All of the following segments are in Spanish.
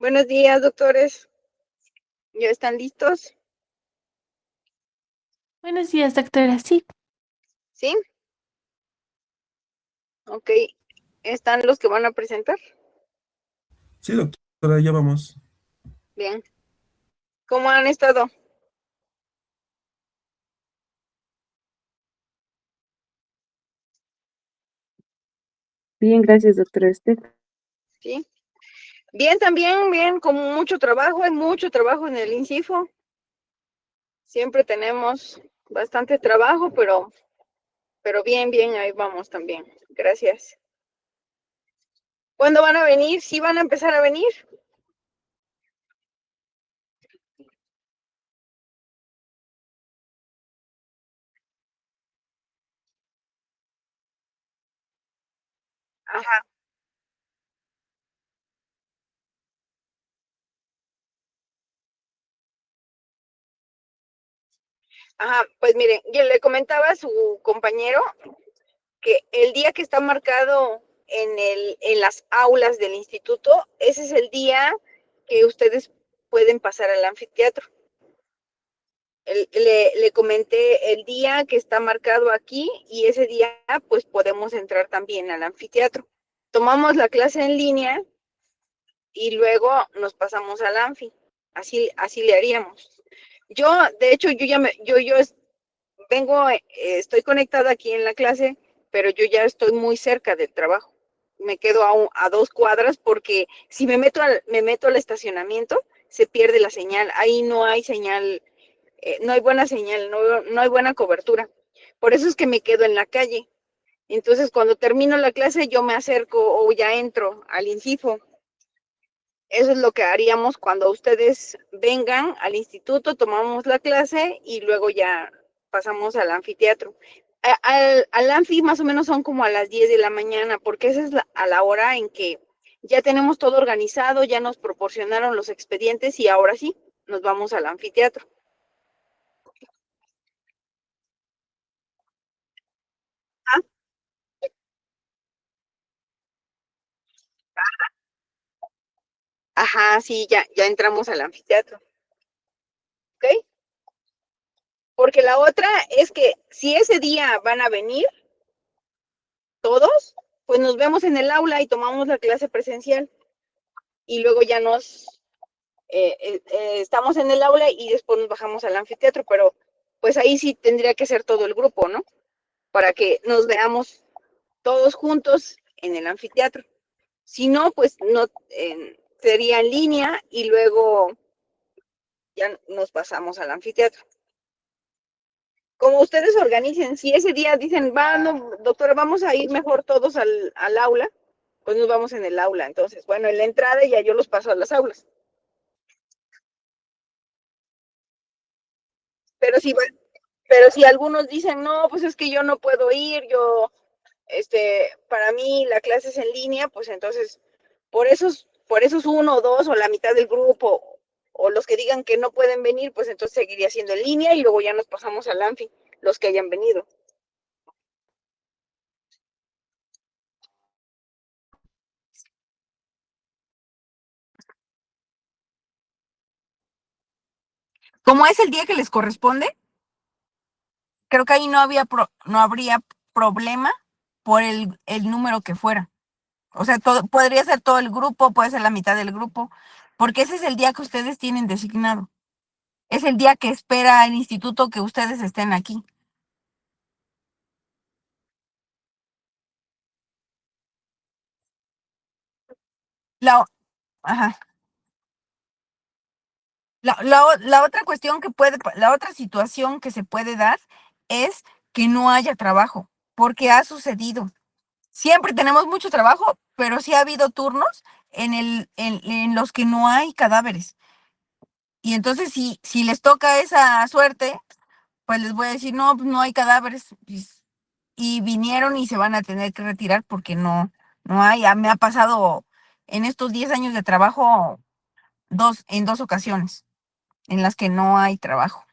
Buenos días, doctores. ¿Ya están listos? Buenos días, doctora. Sí, ¿Sí? Ok. ¿Están los que van a presentar? Sí, doctora, ya vamos. Bien. ¿Cómo han estado? bien, gracias, doctora. ¿Usted? ¿Sí? Bien, también, bien, con mucho trabajo. Hay mucho trabajo en el INCIFO. Siempre tenemos bastante trabajo, pero bien, bien, ahí vamos también. Gracias. ¿Cuándo van a venir? ¿Sí van a empezar a venir? Ajá, ajá. Pues miren, yo le comentaba a su compañero que el día que está marcado en las aulas del instituto, ese es el día que ustedes pueden pasar al anfiteatro. Le comenté el día que está marcado aquí y ese día pues podemos entrar también al anfiteatro. Tomamos la clase en línea y luego nos pasamos al anfi. Así le haríamos. Yo, de hecho, yo vengo, estoy conectada aquí en la clase, pero yo ya estoy muy cerca del trabajo. Me quedo a 2 cuadras porque si me meto al estacionamiento, se pierde la señal. Ahí no hay señal, no hay buena señal, no hay buena cobertura. Por eso es que me quedo en la calle. Entonces, cuando termino la clase, yo me acerco o ya entro al INCIFO. Eso es lo que haríamos cuando ustedes vengan al instituto, tomamos la clase y luego ya pasamos al anfiteatro. Al anfi más o menos son como a las 10 de la mañana, porque esa es a la hora en que ya tenemos todo organizado, ya nos proporcionaron los expedientes y ahora sí, nos vamos al anfiteatro. Ah, ajá, sí, ya entramos al anfiteatro, ¿ok? Porque la otra es que si ese día van a venir todos, pues nos vemos en el aula y tomamos la clase presencial y luego ya estamos en el aula y después nos bajamos al anfiteatro, pero pues ahí sí tendría que ser todo el grupo, ¿no? Para que nos veamos todos juntos en el anfiteatro. Si no, pues no sería en línea y luego ya nos pasamos al anfiteatro. Como ustedes organicen, si ese día dicen, va, no, doctora, vamos a ir mejor todos al aula, pues nos vamos en el aula. Entonces, bueno, en la entrada ya yo los paso a las aulas. Pero si, pero si algunos dicen, no, pues es que yo no puedo ir, para mí la clase es en línea, pues entonces, por esos uno o dos o la mitad del grupo, o los que digan que no pueden venir, pues entonces seguiría siendo en línea y luego ya nos pasamos al Anfi, los que hayan venido. Como es el día que les corresponde, creo que ahí no habría problema por el número que fuera. O sea, podría ser todo el grupo, puede ser la mitad del grupo, porque ese es el día que ustedes tienen designado. Es el día que espera el instituto que ustedes estén aquí. La, ajá. La otra cuestión la otra situación que se puede dar es que no haya trabajo, porque ha sucedido. Siempre tenemos mucho trabajo, pero sí ha habido turnos en los que no hay cadáveres. Y entonces, si les toca esa suerte, pues les voy a decir, no, pues no hay cadáveres. Pues, y vinieron y se van a tener que retirar porque no hay. Me ha pasado en estos 10 años de trabajo en 2 ocasiones en las que no hay trabajo.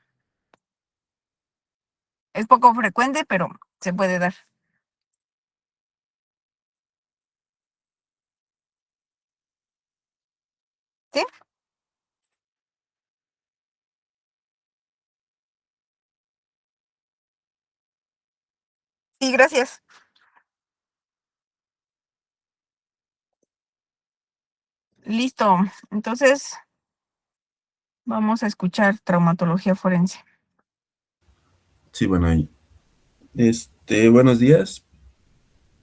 Es poco frecuente, pero se puede dar. ¿Sí? Sí, gracias. Listo. Entonces, vamos a escuchar traumatología forense. Sí, bueno, buenos días.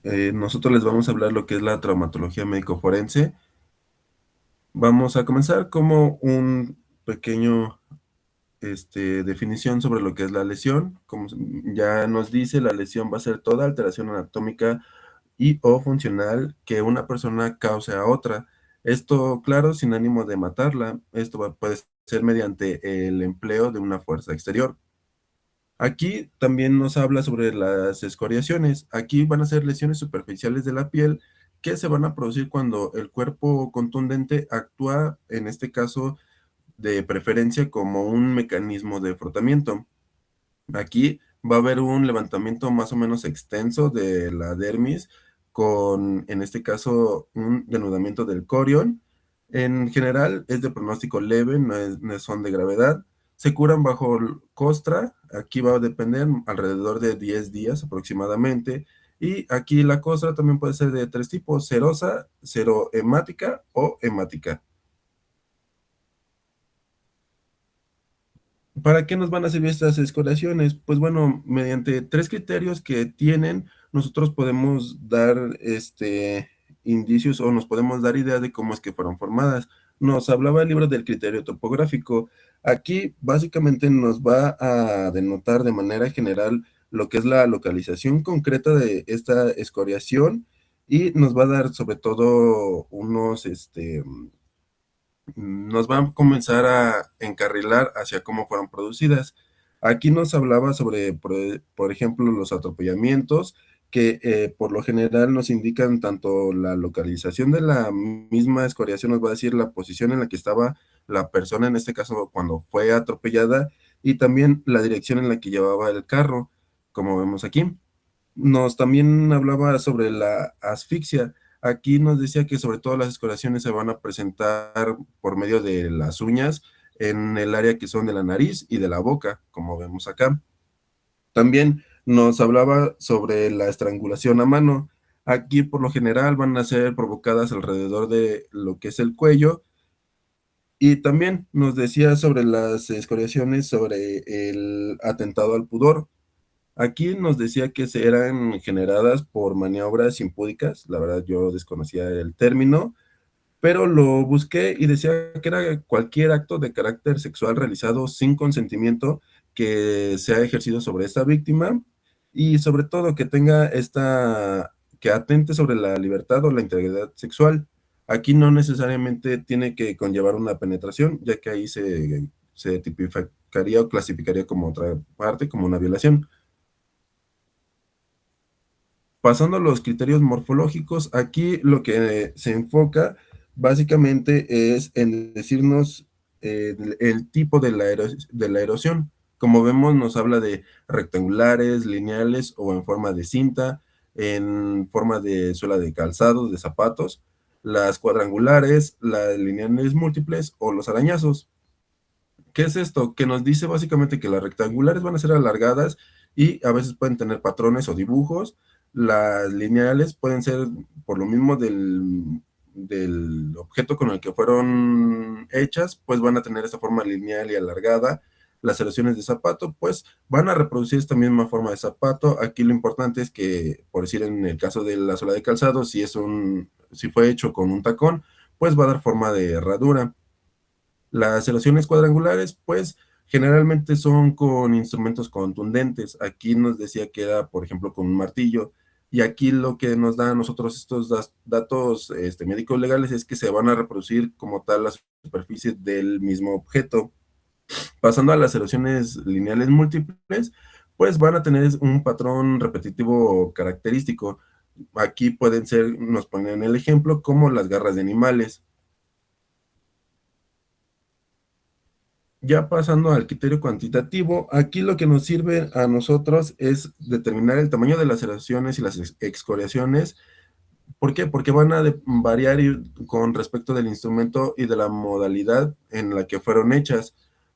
Nosotros les vamos a hablar lo que es la traumatología médico-forense. Vamos a comenzar como un pequeño definición sobre lo que es la lesión. Como ya nos dice, la lesión va a ser toda alteración anatómica y o funcional que una persona cause a otra. Esto, claro, sin ánimo de matarla. Esto puede ser mediante el empleo de una fuerza exterior. Aquí también nos habla sobre las escoriaciones. Aquí van a ser lesiones superficiales de la piel que se van a producir cuando el cuerpo contundente actúa, en este caso, de preferencia como un mecanismo de frotamiento. Aquí va a haber un levantamiento más o menos extenso de la dermis con, en este caso, un denudamiento del corion. En general es de pronóstico leve, no son de gravedad. Se curan bajo costra, aquí va a depender alrededor de 10 días aproximadamente. Y aquí la costra también puede ser de tres tipos: serosa, serohemática o hemática. ¿Para qué nos van a servir estas escoriaciones? Pues bueno, mediante tres criterios que tienen, nosotros podemos dar indicios o nos podemos dar idea de cómo es que fueron formadas. Nos hablaba el libro del criterio topográfico. Aquí básicamente nos va a denotar de manera general lo que es la localización concreta de esta escoriación y nos va a dar sobre todo nos van a comenzar a encarrilar hacia cómo fueron producidas. Aquí nos hablaba sobre, por ejemplo, los atropellamientos, que por lo general nos indican tanto la localización de la misma escoriación, nos va a decir la posición en la que estaba la persona, en este caso cuando fue atropellada, y también la dirección en la que llevaba el carro, como vemos aquí. Nos también hablaba sobre la asfixia. Aquí nos decía que sobre todo las escoriaciones se van a presentar por medio de las uñas en el área que son de la nariz y de la boca, como vemos acá. También nos hablaba sobre la estrangulación a mano. Aquí por lo general van a ser provocadas alrededor de lo que es el cuello. Y también nos decía sobre las escoriaciones sobre el atentado al pudor. Aquí nos decía que eran generadas por maniobras impúdicas, la verdad yo desconocía el término, pero lo busqué y decía que era cualquier acto de carácter sexual realizado sin consentimiento que se ha ejercido sobre esta víctima y sobre todo que tenga que atente sobre la libertad o la integridad sexual. Aquí no necesariamente tiene que conllevar una penetración, ya que ahí se tipificaría o clasificaría como otra parte, como una violación. Pasando a los criterios morfológicos, aquí lo que se enfoca básicamente es en decirnos el tipo de de la erosión. Como vemos, nos habla de rectangulares, lineales o en forma de cinta, en forma de suela de calzados, de zapatos, las cuadrangulares, las lineales múltiples o los arañazos. ¿Qué es esto? Que nos dice básicamente que las rectangulares van a ser alargadas y a veces pueden tener patrones o dibujos. Las lineales pueden ser por lo mismo del objeto con el que fueron hechas, pues van a tener esta forma lineal y alargada. Las erosiones de zapato, pues van a reproducir esta misma forma de zapato. Aquí lo importante es que, por decir en el caso de la suela de calzado, si fue hecho con un tacón, pues va a dar forma de herradura. Las erosiones cuadrangulares, pues generalmente son con instrumentos contundentes. Aquí nos decía que era, por ejemplo, con un martillo. Y aquí lo que nos da a nosotros estos datos médicos legales es que se van a reproducir como tal las superficies del mismo objeto. Pasando a las erosiones lineales múltiples, pues van a tener un patrón repetitivo característico. Aquí pueden ser, nos ponen el ejemplo, como las garras de animales. Ya pasando al criterio cuantitativo, aquí lo que nos sirve a nosotros es determinar el tamaño de las erosiones y las excoriaciones ¿Por qué? Porque van a variar con respecto del instrumento y de la modalidad en la que fueron hechas.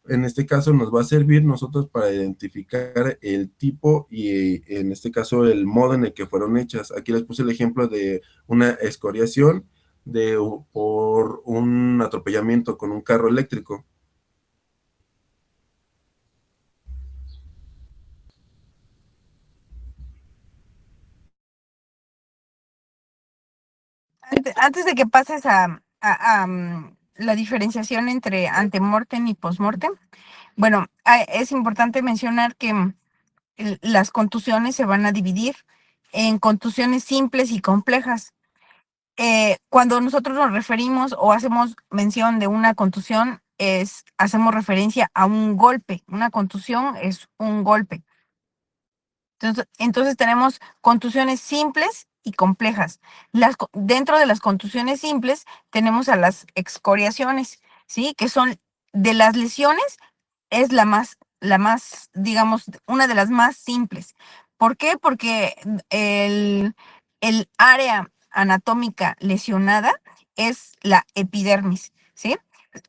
En este caso nos va a servir nosotros para identificar el tipo y en este caso el modo en el que fueron hechas. Aquí les puse el ejemplo de una escoriación por un atropellamiento con un carro eléctrico. Antes de que pases a la diferenciación entre antemortem y postmortem, bueno, es importante mencionar que las contusiones se van a dividir en contusiones simples y complejas. Cuando nosotros nos referimos o hacemos mención de una contusión, hacemos referencia a un golpe. Una contusión es un golpe. Entonces tenemos contusiones simples y complejas. Dentro de las contusiones simples tenemos a las excoriaciones, ¿sí? Que son de las lesiones, es la más, digamos, una de las más simples. ¿Por qué? Porque el área anatómica lesionada es la epidermis, ¿sí?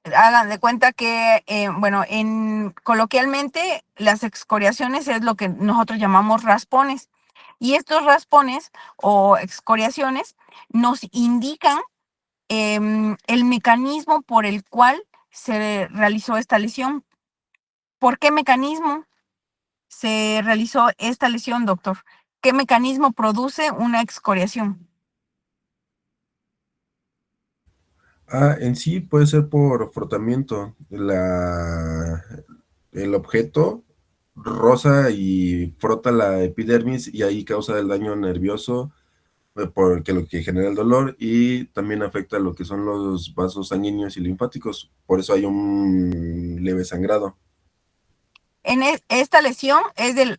Hagan de cuenta que, bueno, coloquialmente las excoriaciones es lo que nosotros llamamos raspones. Y estos raspones o excoriaciones nos indican el mecanismo por el cual se realizó esta lesión. ¿Por qué mecanismo se realizó esta lesión, doctor? ¿Qué mecanismo produce una excoriación? En sí puede ser por frotamiento. El objeto roza y frota la epidermis y ahí causa el daño nervioso, porque lo que genera el dolor y también afecta lo que son los vasos sanguíneos y linfáticos. Por eso hay un leve sangrado. Esta lesión es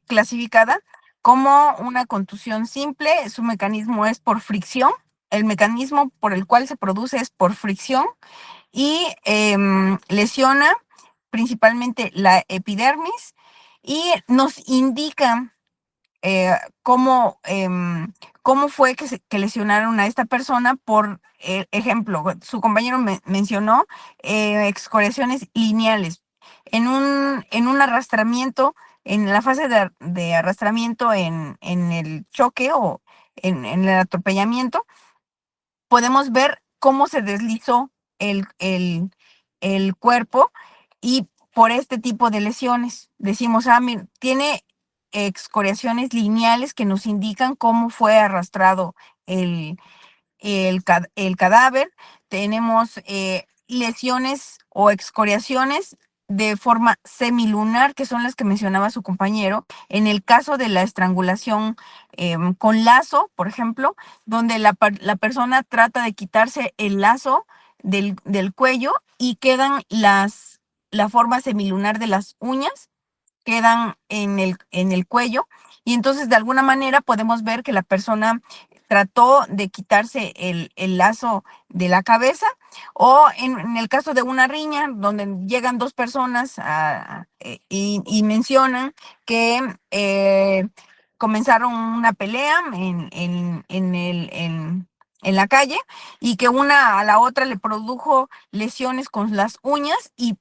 clasificada como una contusión simple. Su mecanismo es por fricción. El mecanismo por el cual se produce es por fricción y lesiona principalmente la epidermis y nos indica eh, cómo, cómo fue que lesionaron a esta persona. Por ejemplo, su compañero mencionó excoriaciones lineales. En un arrastramiento, en la fase de arrastramiento en el choque o en el atropellamiento, podemos ver cómo se deslizó el cuerpo y por este tipo de lesiones decimos, mira, tiene excoriaciones lineales que nos indican cómo fue arrastrado el cadáver. Tenemos lesiones o excoriaciones de forma semilunar, que son las que mencionaba su compañero. En el caso de la estrangulación con lazo, por ejemplo, donde la persona trata de quitarse el lazo del cuello y quedan la forma semilunar de las uñas quedan en el cuello, y entonces de alguna manera podemos ver que la persona trató de quitarse el lazo de la cabeza, o en el caso de una riña donde llegan dos personas y mencionan que comenzaron una pelea en la calle y que una a la otra le produjo lesiones con las uñas, y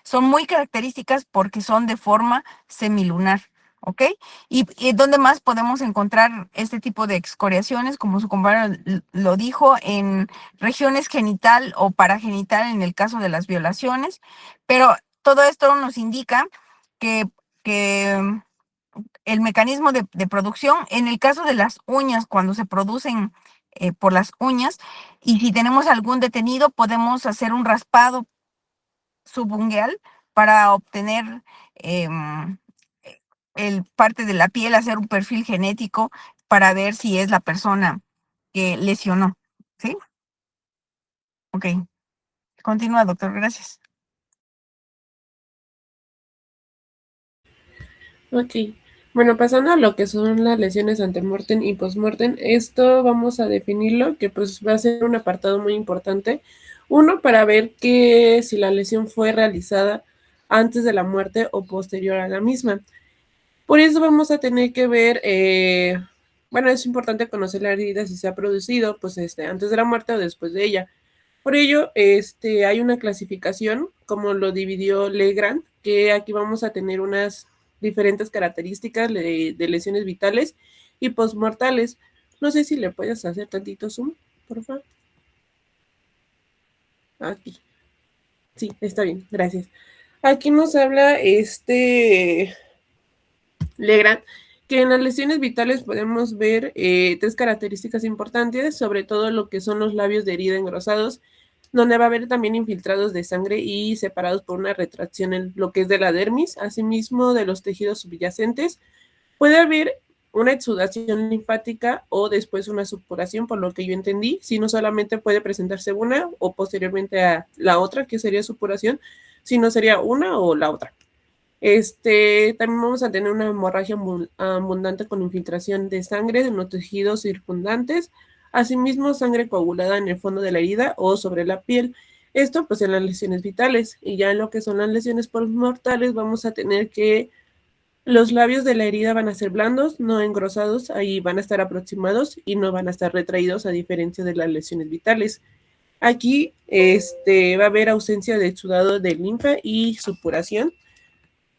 son muy características porque son de forma semilunar, ¿ok? ¿Y dónde más podemos encontrar este tipo de excoriaciones? Como su compañero lo dijo, en regiones genital o paragenital en el caso de las violaciones, pero todo esto nos indica que el mecanismo de producción, en el caso de las uñas, cuando se producen por las uñas, y si tenemos algún detenido, podemos hacer un raspado subungueal para obtener em, el parte de la piel, hacer un perfil genético para ver si es la persona que lesionó. ¿Sí? Ok. Continúa, doctor. Gracias. Ok. Bueno, pasando a lo que son las lesiones antemortem y postmortem, esto vamos a definirlo, que pues va a ser un apartado muy importante. Uno, para ver que si la lesión fue realizada antes de la muerte o posterior a la misma. Por eso vamos a tener que ver bueno, es importante conocer la herida si se ha producido pues antes de la muerte o después de ella. Por ello, hay una clasificación, como lo dividió Legrand, que aquí vamos a tener unas diferentes características de lesiones vitales y postmortales. No sé si le puedes hacer tantito zoom, por favor. Aquí. Sí, está bien, gracias. Aquí nos habla Legrand, que en las lesiones vitales podemos ver tres características importantes, sobre todo lo que son los labios de herida engrosados, donde va a haber también infiltrados de sangre y separados por una retracción en lo que es de la dermis, asimismo de los tejidos subyacentes. Puede haber una exudación linfática o después una supuración, por lo que yo entendí, si no solamente puede presentarse una o posteriormente a la otra, que sería supuración, sino sería una o la otra. También vamos a tener una hemorragia abundante con infiltración de sangre en los tejidos circundantes, asimismo sangre coagulada en el fondo de la herida o sobre la piel. Esto pues en las lesiones vitales, y ya en lo que son las lesiones postmortales vamos a tener que los labios de la herida van a ser blandos, no engrosados, ahí van a estar aproximados y no van a estar retraídos a diferencia de las lesiones vitales. Aquí va a haber ausencia de exudado de linfa y supuración.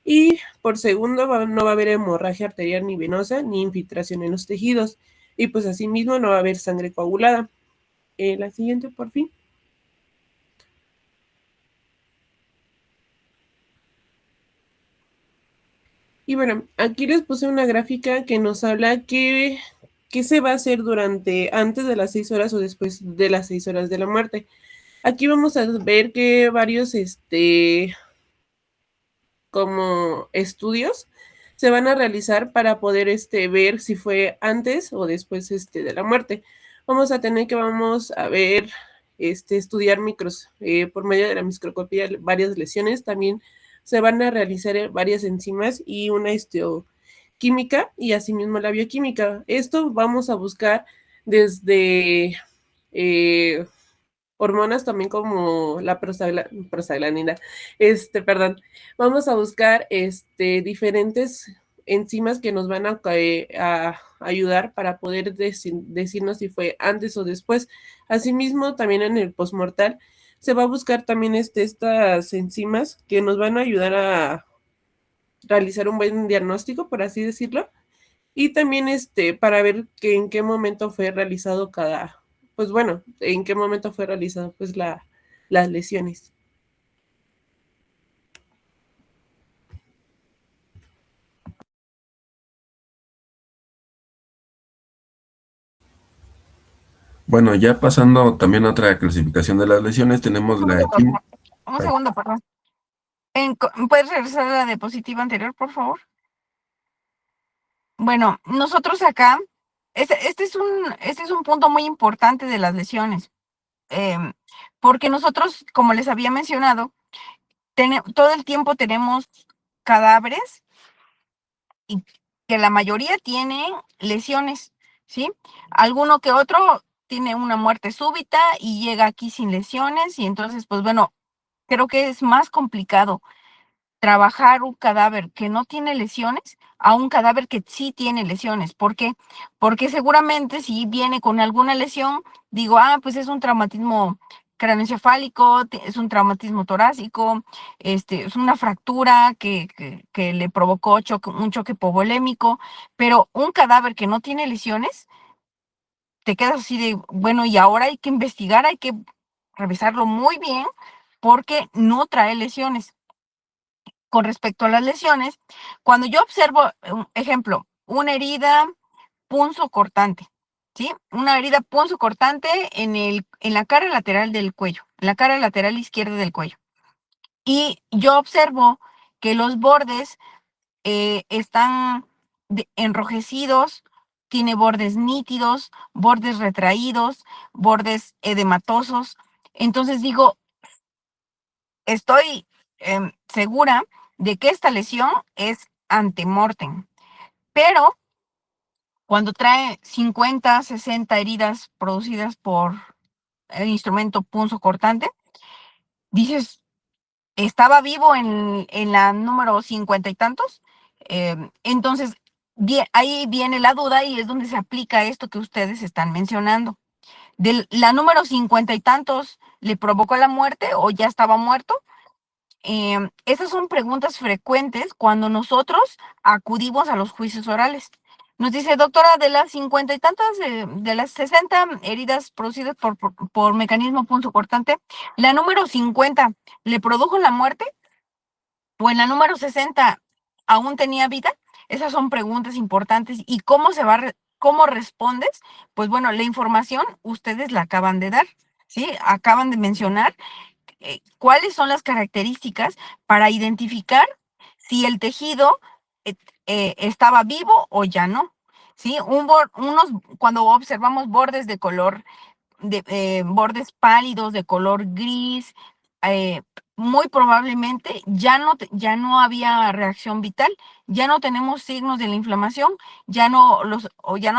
Y por segundo, no va a haber hemorragia arterial ni venosa, ni infiltración en los tejidos. Y pues asimismo no va a haber sangre coagulada. La siguiente, por fin. Y bueno, aquí les puse una gráfica que nos habla qué se va a hacer antes de las 6 horas o después de las 6 horas de la muerte. Aquí vamos a ver que varios, como estudios se van a realizar para poder ver si fue antes o después de la muerte. Vamos a tener que vamos a ver, estudiar por medio de la microscopía varias lesiones. También se van a realizar varias enzimas y una química y asimismo la bioquímica. Esto vamos a buscar desde hormonas también como la prostaglandina, perdón, vamos a buscar diferentes enzimas que nos van a ayudar para poder decirnos si fue antes o después. Asimismo, también en el postmortal se va a buscar también estas enzimas que nos van a ayudar a realizar un buen diagnóstico, por así decirlo, y también para ver en qué momento fue realizado pues bueno, en qué momento fue realizado pues las lesiones. Bueno, ya pasando también a otra clasificación de las lesiones, tenemos la... Un segundo, perdón. ¿Puedes regresar a la diapositiva anterior, por favor? Bueno, nosotros acá, este es un punto muy importante de las lesiones, porque nosotros, como les había mencionado, todo el tiempo tenemos cadáveres y que la mayoría tienen lesiones, ¿sí? Alguno que otro tiene una muerte súbita y llega aquí sin lesiones y entonces, pues bueno, creo que es más complicado trabajar un cadáver que no tiene lesiones a un cadáver que sí tiene lesiones. ¿Por qué? Porque seguramente si viene con alguna lesión, digo, pues es un traumatismo craneoencefálico, es un traumatismo torácico, es una fractura que le provocó un choque hipovolémico, pero un cadáver que no tiene lesiones, te quedas así de, bueno, y ahora hay que investigar, hay que revisarlo muy bien porque no trae lesiones. Con respecto a las lesiones, cuando yo observo, ejemplo, una herida punzocortante, ¿sí? Una herida punzocortante en la cara lateral del cuello, en la cara lateral izquierda del cuello. Y yo observo que los bordes están enrojecidos, tiene bordes nítidos, bordes retraídos, bordes edematosos. Entonces digo, estoy segura de que esta lesión es antemortem, pero cuando trae 50, 60 heridas producidas por el instrumento punzocortante, dices, estaba vivo en la número 50 y tantos, entonces ahí viene la duda y es donde se aplica esto que ustedes están mencionando. La número 50 y tantos, ¿le provocó la muerte o ya estaba muerto? Esas son preguntas frecuentes cuando nosotros acudimos a los juicios orales. Nos dice, doctora, de las 50 y tantas, de las 60 heridas producidas por mecanismo punzocortante, ¿la número 50 le produjo la muerte? ¿O en la número 60 aún tenía vida? Esas son preguntas importantes. ¿Y cómo cómo respondes? Pues bueno, la información ustedes la acaban de dar, ¿sí? Acaban de mencionar cuáles son las características para identificar si el tejido estaba vivo o ya no. ¿Sí? Cuando observamos bordes de color, bordes pálidos de color gris, eh, muy probablemente ya no había reacción vital, ya no tenemos signos de la inflamación, ya no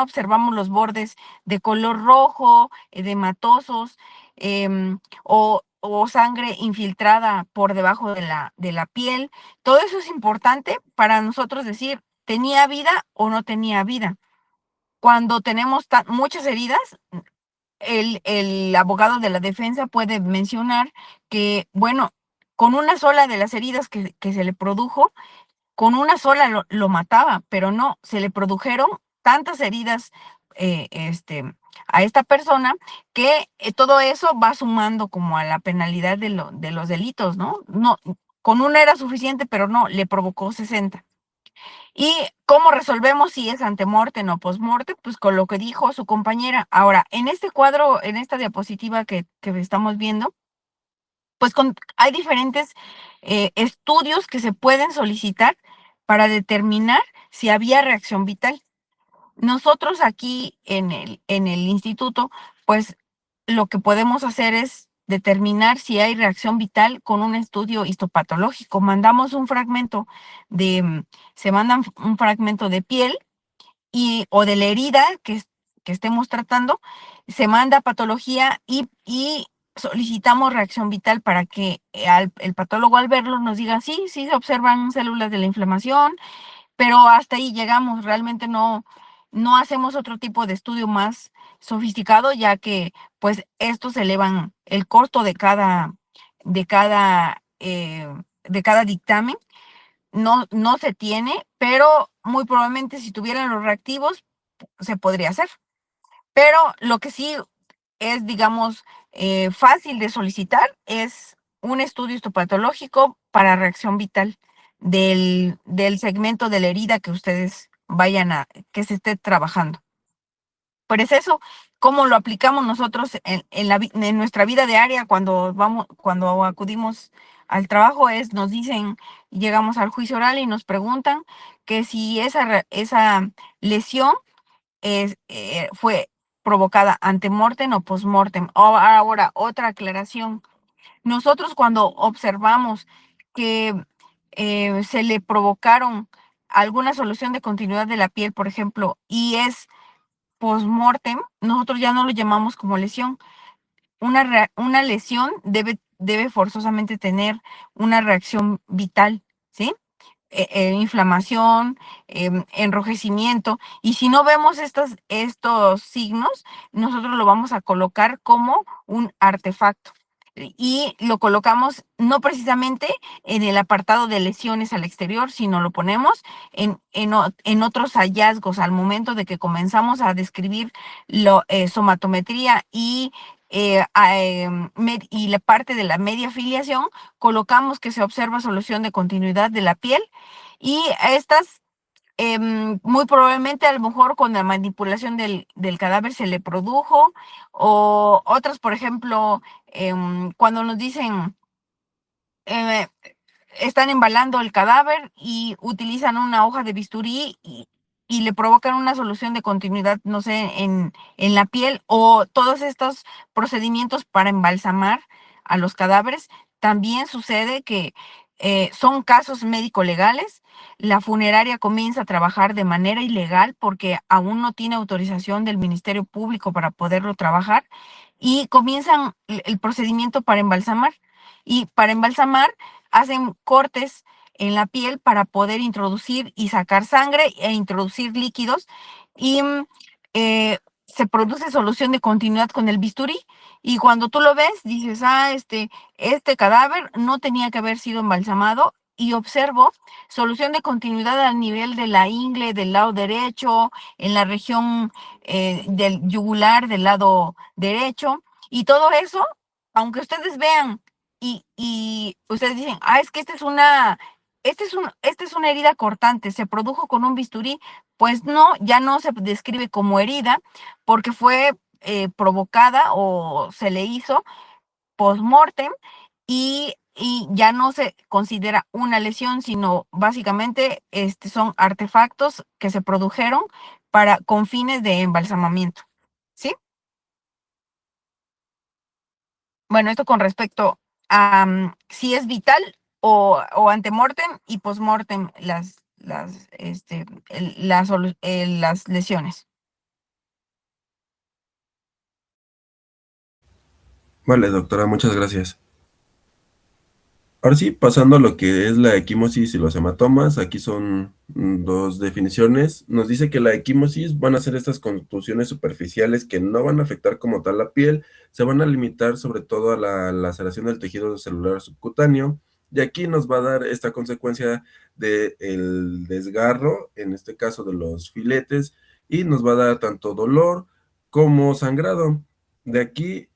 observamos los bordes de color rojo, edematosos, o sangre infiltrada por debajo de la piel. Todo eso es importante para nosotros decir, ¿tenía vida o no tenía vida? Cuando tenemos muchas heridas, el abogado de la defensa puede mencionar que, bueno, con una sola de las heridas que se le produjo, con una sola lo mataba, pero no, se le produjeron tantas heridas a esta persona que todo eso va sumando como a la penalidad de los delitos, ¿no? No, con una era suficiente, pero no, le provocó 60. ¿Y cómo resolvemos si es antemortem o postmortem? Pues con lo que dijo su compañera. Ahora, en este cuadro, en esta diapositiva que estamos viendo, pues hay diferentes estudios que se pueden solicitar para determinar si había reacción vital. Nosotros aquí en el instituto, pues lo que podemos hacer es determinar si hay reacción vital con un estudio histopatológico. Se manda un fragmento de piel o de la herida que estemos tratando, se manda a patología y solicitamos reacción vital para que el patólogo al verlo nos diga, sí, se observan células de la inflamación, pero hasta ahí llegamos, realmente no hacemos otro tipo de estudio más sofisticado, ya que pues estos elevan el costo de cada dictamen. No se tiene, pero muy probablemente si tuvieran los reactivos se podría hacer. Pero lo que sí es, digamos, fácil de solicitar es un estudio histopatológico para reacción vital del segmento de la herida que ustedes que se esté trabajando. Pero es eso, cómo lo aplicamos nosotros en nuestra vida diaria cuando acudimos al trabajo, nos dicen, llegamos al juicio oral y nos preguntan que si esa lesión fue provocada antemortem o postmortem. Ahora, otra aclaración. Nosotros cuando observamos que se le provocaron alguna solución de continuidad de la piel, por ejemplo, y es postmortem, nosotros ya no lo llamamos como lesión. Una lesión debe forzosamente tener una reacción vital, ¿sí? Inflamación, enrojecimiento, y si no vemos estos signos, nosotros lo vamos a colocar como un artefacto. Y lo colocamos no precisamente en el apartado de lesiones al exterior, sino lo ponemos en otros hallazgos al momento de que comenzamos a describir somatometría y la parte de la media filiación, colocamos que se observa solución de continuidad de la piel y estas muy probablemente a lo mejor con la manipulación del cadáver se le produjo, o otras, por ejemplo, cuando nos dicen eh, están embalando el cadáver y utilizan una hoja de bisturí y le provocan una solución de continuidad, no sé, en la piel, o todos estos procedimientos para embalsamar a los cadáveres. También sucede que son casos médico-legales. La funeraria comienza a trabajar de manera ilegal porque aún no tiene autorización del Ministerio Público para poderlo trabajar y comienzan el procedimiento para embalsamar. Y para embalsamar hacen cortes en la piel para poder introducir y sacar sangre e introducir líquidos y se produce solución de continuidad con el bisturí y cuando tú lo ves dices, este cadáver no tenía que haber sido embalsamado y observo solución de continuidad al nivel de la ingle del lado derecho, en la región del yugular del lado derecho y todo eso, aunque ustedes vean y ustedes dicen, es que esta es una herida cortante, se produjo con un bisturí, pues no, ya no se describe como herida porque fue provocada o se le hizo post-mortem y ya no se considera una lesión, sino básicamente son artefactos que se produjeron con fines de embalsamamiento. ¿Sí? Bueno, esto con respecto a si es vital o antemortem y postmortem las lesiones. Vale, doctora, muchas gracias. Ahora sí, pasando a lo que es la equimosis y los hematomas, aquí son dos definiciones. Nos dice que la equimosis van a ser estas contusiones superficiales que no van a afectar como tal la piel, se van a limitar sobre todo a la laceración del tejido celular subcutáneo, y aquí nos va a dar esta consecuencia del desgarro, en este caso de los filetes, y nos va a dar tanto dolor como sangrado. De aquí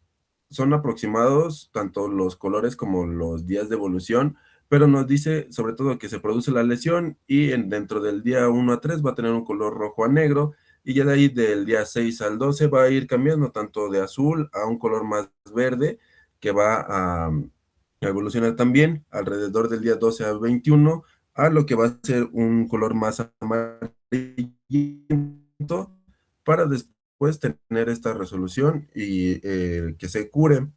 son aproximados tanto los colores como los días de evolución, pero nos dice sobre todo que se produce la lesión y dentro del día 1 a 3 va a tener un color rojo a negro y ya de ahí del día 6 al 12 va a ir cambiando tanto de azul a un color más verde que va a evolucionar también alrededor del día 12 a 21 a lo que va a ser un color más amarillento para después tener esta resolución y que se cure.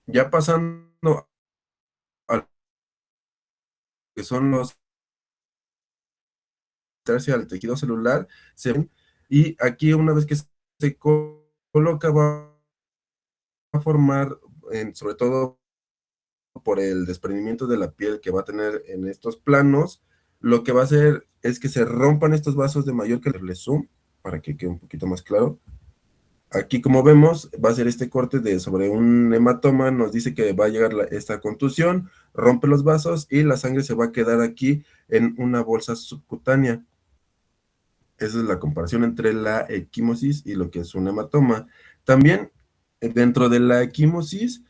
Ya pasando a que son los al tejido celular, y aquí una vez que se coloca va a formar, sobre todo por el desprendimiento de la piel que va a tener en estos planos, lo que va a hacer es que se rompan estos vasos de mayor que le zoom, para que quede un poquito más claro. Aquí, como vemos, va a ser este corte sobre un hematoma, nos dice que va a llegar esta contusión, rompe los vasos y la sangre se va a quedar aquí en una bolsa subcutánea. Esa es la comparación entre la equimosis y lo que es un hematoma. También, dentro de la equimosis,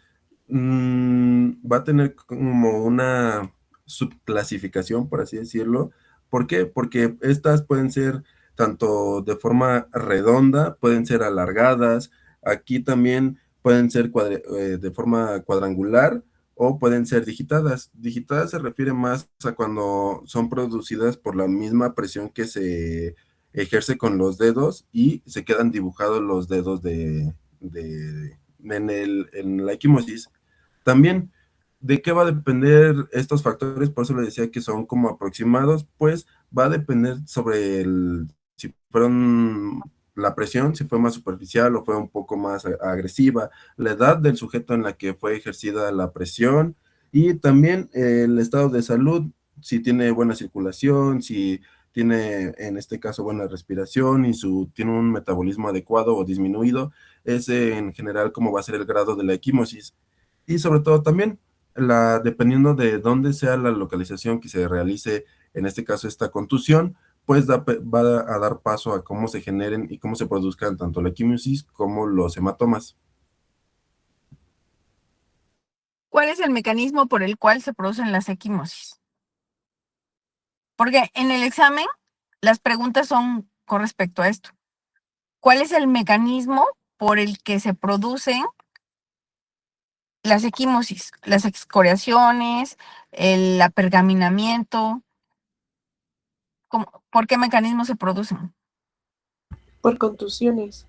va a tener como una subclasificación, por así decirlo. ¿Por qué? Porque estas pueden ser tanto de forma redonda, pueden ser alargadas, aquí también pueden ser de forma cuadrangular o pueden ser digitadas. Digitadas se refiere más a cuando son producidas por la misma presión que se ejerce con los dedos y se quedan dibujados los dedos en la equimosis. También, ¿de qué va a depender estos factores? Por eso le decía que son como aproximados, pues va a depender sobre si fueron la presión, si fue más superficial o fue un poco más agresiva, la edad del sujeto en la que fue ejercida la presión y también el estado de salud, si tiene buena circulación, si tiene en este caso buena respiración y tiene un metabolismo adecuado o disminuido, ese en general cómo va a ser el grado de la equimosis. Y sobre todo también, dependiendo de dónde sea la localización que se realice, en este caso esta contusión, pues va a dar paso a cómo se generen y cómo se produzcan tanto la equimosis como los hematomas. ¿Cuál es el mecanismo por el cual se producen las equimosis? Porque en el examen las preguntas son con respecto a esto. ¿Cuál es el mecanismo por el que se producen las equimosis, las excoriaciones, el apergaminamiento? ¿Por qué mecanismo se producen? Por contusiones.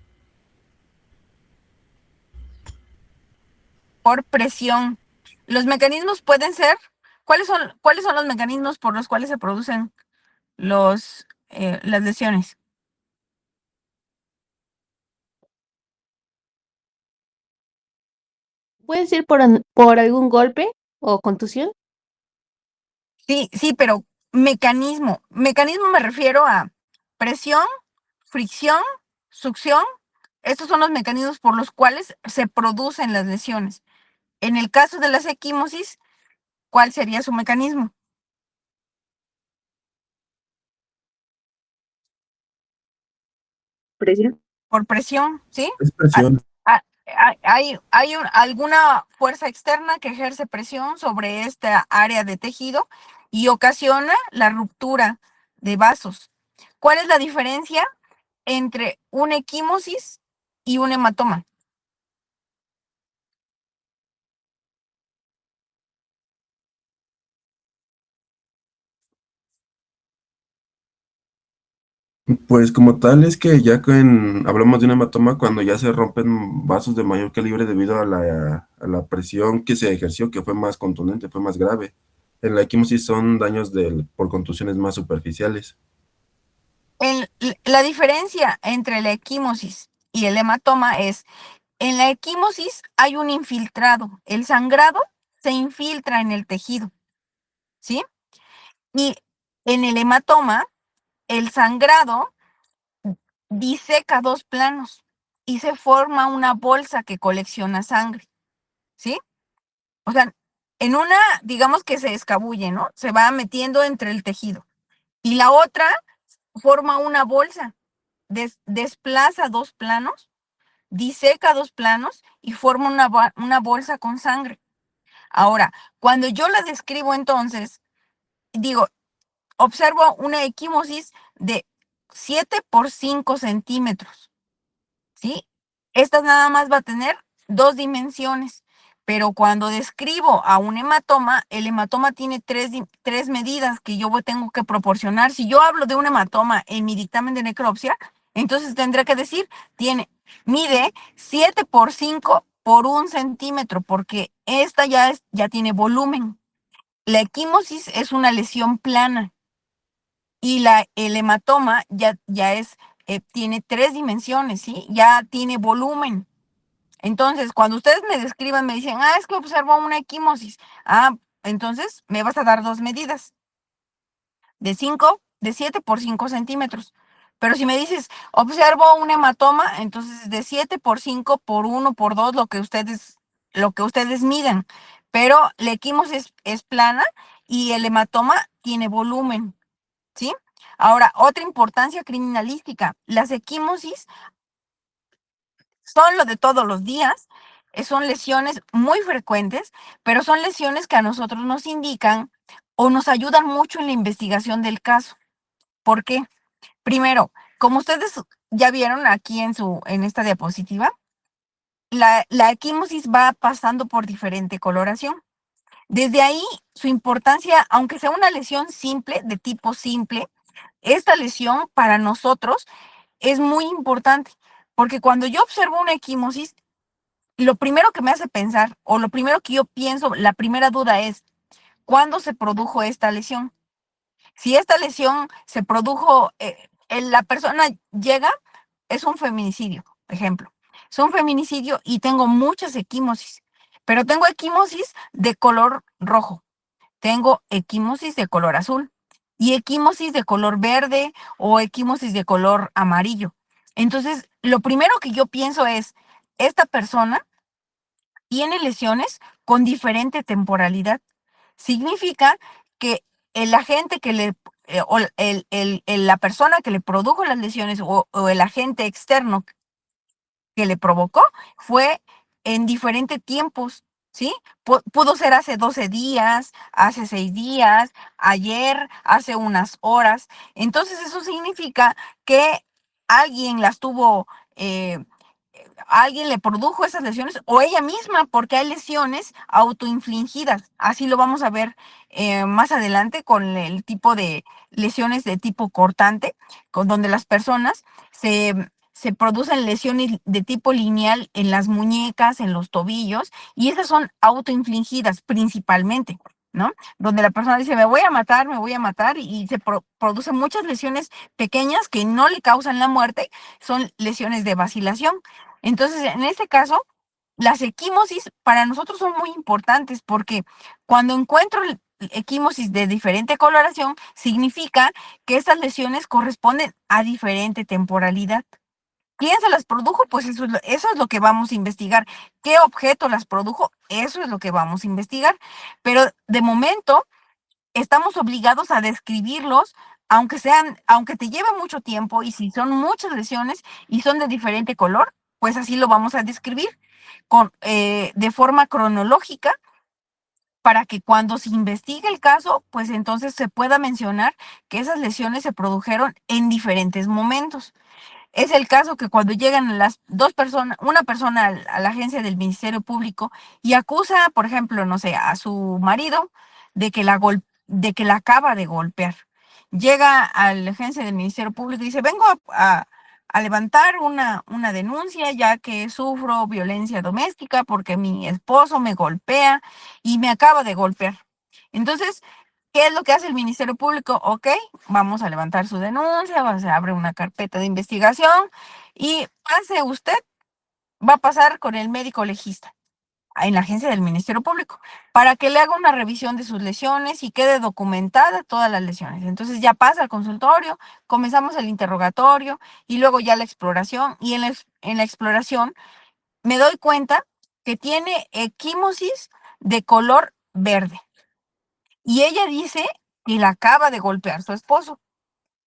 Por presión. Los mecanismos pueden ser, ¿cuáles son los mecanismos por los cuales se producen las lesiones? ¿Puede ser por algún golpe o contusión? Sí, pero mecanismo. Mecanismo me refiero a presión, fricción, succión. Estos son los mecanismos por los cuales se producen las lesiones. En el caso de las equimosis, ¿cuál sería su mecanismo? Presión. Por presión, ¿sí? Es presión. Hay alguna fuerza externa que ejerce presión sobre esta área de tejido y ocasiona la ruptura de vasos. ¿Cuál es la diferencia entre una equimosis y un hematoma? Pues como tal es que ya hablamos de un hematoma cuando ya se rompen vasos de mayor calibre debido a la presión que se ejerció, que fue más contundente, fue más grave. En la equimosis son daños por contusiones más superficiales. La diferencia entre la equimosis y el hematoma es, en la equimosis hay un infiltrado, el sangrado se infiltra en el tejido, ¿sí? Y en el hematoma, el sangrado diseca dos planos y se forma una bolsa que colecciona sangre, ¿sí? O sea, en una, digamos que se escabulle, ¿no? Se va metiendo entre el tejido. Y la otra forma una bolsa, desplaza dos planos, diseca dos planos y forma una bolsa con sangre. Ahora, cuando yo la describo entonces, digo, observo una equimosis de 7 por 5 centímetros, ¿sí? Esta nada más va a tener dos dimensiones, pero cuando describo a un hematoma, el hematoma tiene tres medidas que yo tengo que proporcionar. Si yo hablo de un hematoma en mi dictamen de necropsia, entonces tendré que decir, mide 7 por 5 por 1 centímetro, porque esta ya tiene volumen. La equimosis es una lesión plana y el hematoma tiene tres dimensiones, ¿sí? Ya tiene volumen. Entonces, cuando ustedes me describan, me dicen, es que observo una equimosis. Entonces me vas a dar dos medidas, de 7 por 5 centímetros. Pero si me dices, observo un hematoma, entonces de 7 por 5 por 1 por 2, lo que ustedes midan. Pero la equimosis es plana y el hematoma tiene volumen, ¿sí? Ahora, otra importancia criminalística. Las equimosis son lo de todos los días, son lesiones muy frecuentes, pero son lesiones que a nosotros nos indican o nos ayudan mucho en la investigación del caso. ¿Por qué? Primero, como ustedes ya vieron aquí en esta diapositiva, la equimosis va pasando por diferente coloración. Desde ahí, su importancia, aunque sea una lesión simple, de tipo simple, esta lesión para nosotros es muy importante, porque cuando yo observo una equimosis, lo primero que me hace pensar, o lo primero que yo pienso, la primera duda es, ¿cuándo se produjo esta lesión? Si esta lesión se produjo, la persona llega, es un feminicidio, por ejemplo. Es un feminicidio y tengo muchas equimosis, pero tengo equimosis de color rojo, tengo equimosis de color azul y equimosis de color verde o equimosis de color amarillo. Entonces, lo primero que yo pienso es, esta persona tiene lesiones con diferente temporalidad. Significa que el agente o la persona que le produjo las lesiones o el agente externo que le provocó fue en diferentes tiempos, ¿sí? Pudo ser hace 12 días, hace 6 días, ayer, hace unas horas. Entonces eso significa que alguien las tuvo, alguien le produjo esas lesiones o ella misma, porque hay lesiones autoinfligidas. Así lo vamos a ver más adelante con el tipo de lesiones de tipo cortante, con donde las personas se producen lesiones de tipo lineal en las muñecas, en los tobillos, y esas son autoinfligidas principalmente, ¿no? Donde la persona dice, me voy a matar, y se producen muchas lesiones pequeñas que no le causan la muerte, son lesiones de vacilación. Entonces, en este caso, las equimosis para nosotros son muy importantes porque cuando encuentro equimosis de diferente coloración, significa que estas lesiones corresponden a diferente temporalidad. ¿Quién se las produjo? Pues eso es lo que vamos a investigar. ¿Qué objeto las produjo? Eso es lo que vamos a investigar. Pero de momento estamos obligados a describirlos, aunque te lleve mucho tiempo, y si son muchas lesiones y son de diferente color, pues así lo vamos a describir de forma cronológica, para que cuando se investigue el caso, pues entonces se pueda mencionar que esas lesiones se produjeron en diferentes momentos. Es el caso que cuando llegan las dos personas, una persona a la agencia del Ministerio Público y acusa, por ejemplo, no sé, a su marido de que la acaba de golpear. Llega a la agencia del Ministerio Público y dice, vengo a levantar una denuncia ya que sufro violencia doméstica porque mi esposo me golpea y me acaba de golpear. Entonces, ¿qué es lo que hace el Ministerio Público? Ok, vamos a levantar su denuncia, se abre una carpeta de investigación y va a pasar con el médico legista en la agencia del Ministerio Público para que le haga una revisión de sus lesiones y quede documentada todas las lesiones. Entonces ya pasa al consultorio, comenzamos el interrogatorio y luego ya la exploración, y en la exploración me doy cuenta que tiene equimosis de color verde. Y ella dice que la acaba de golpear su esposo,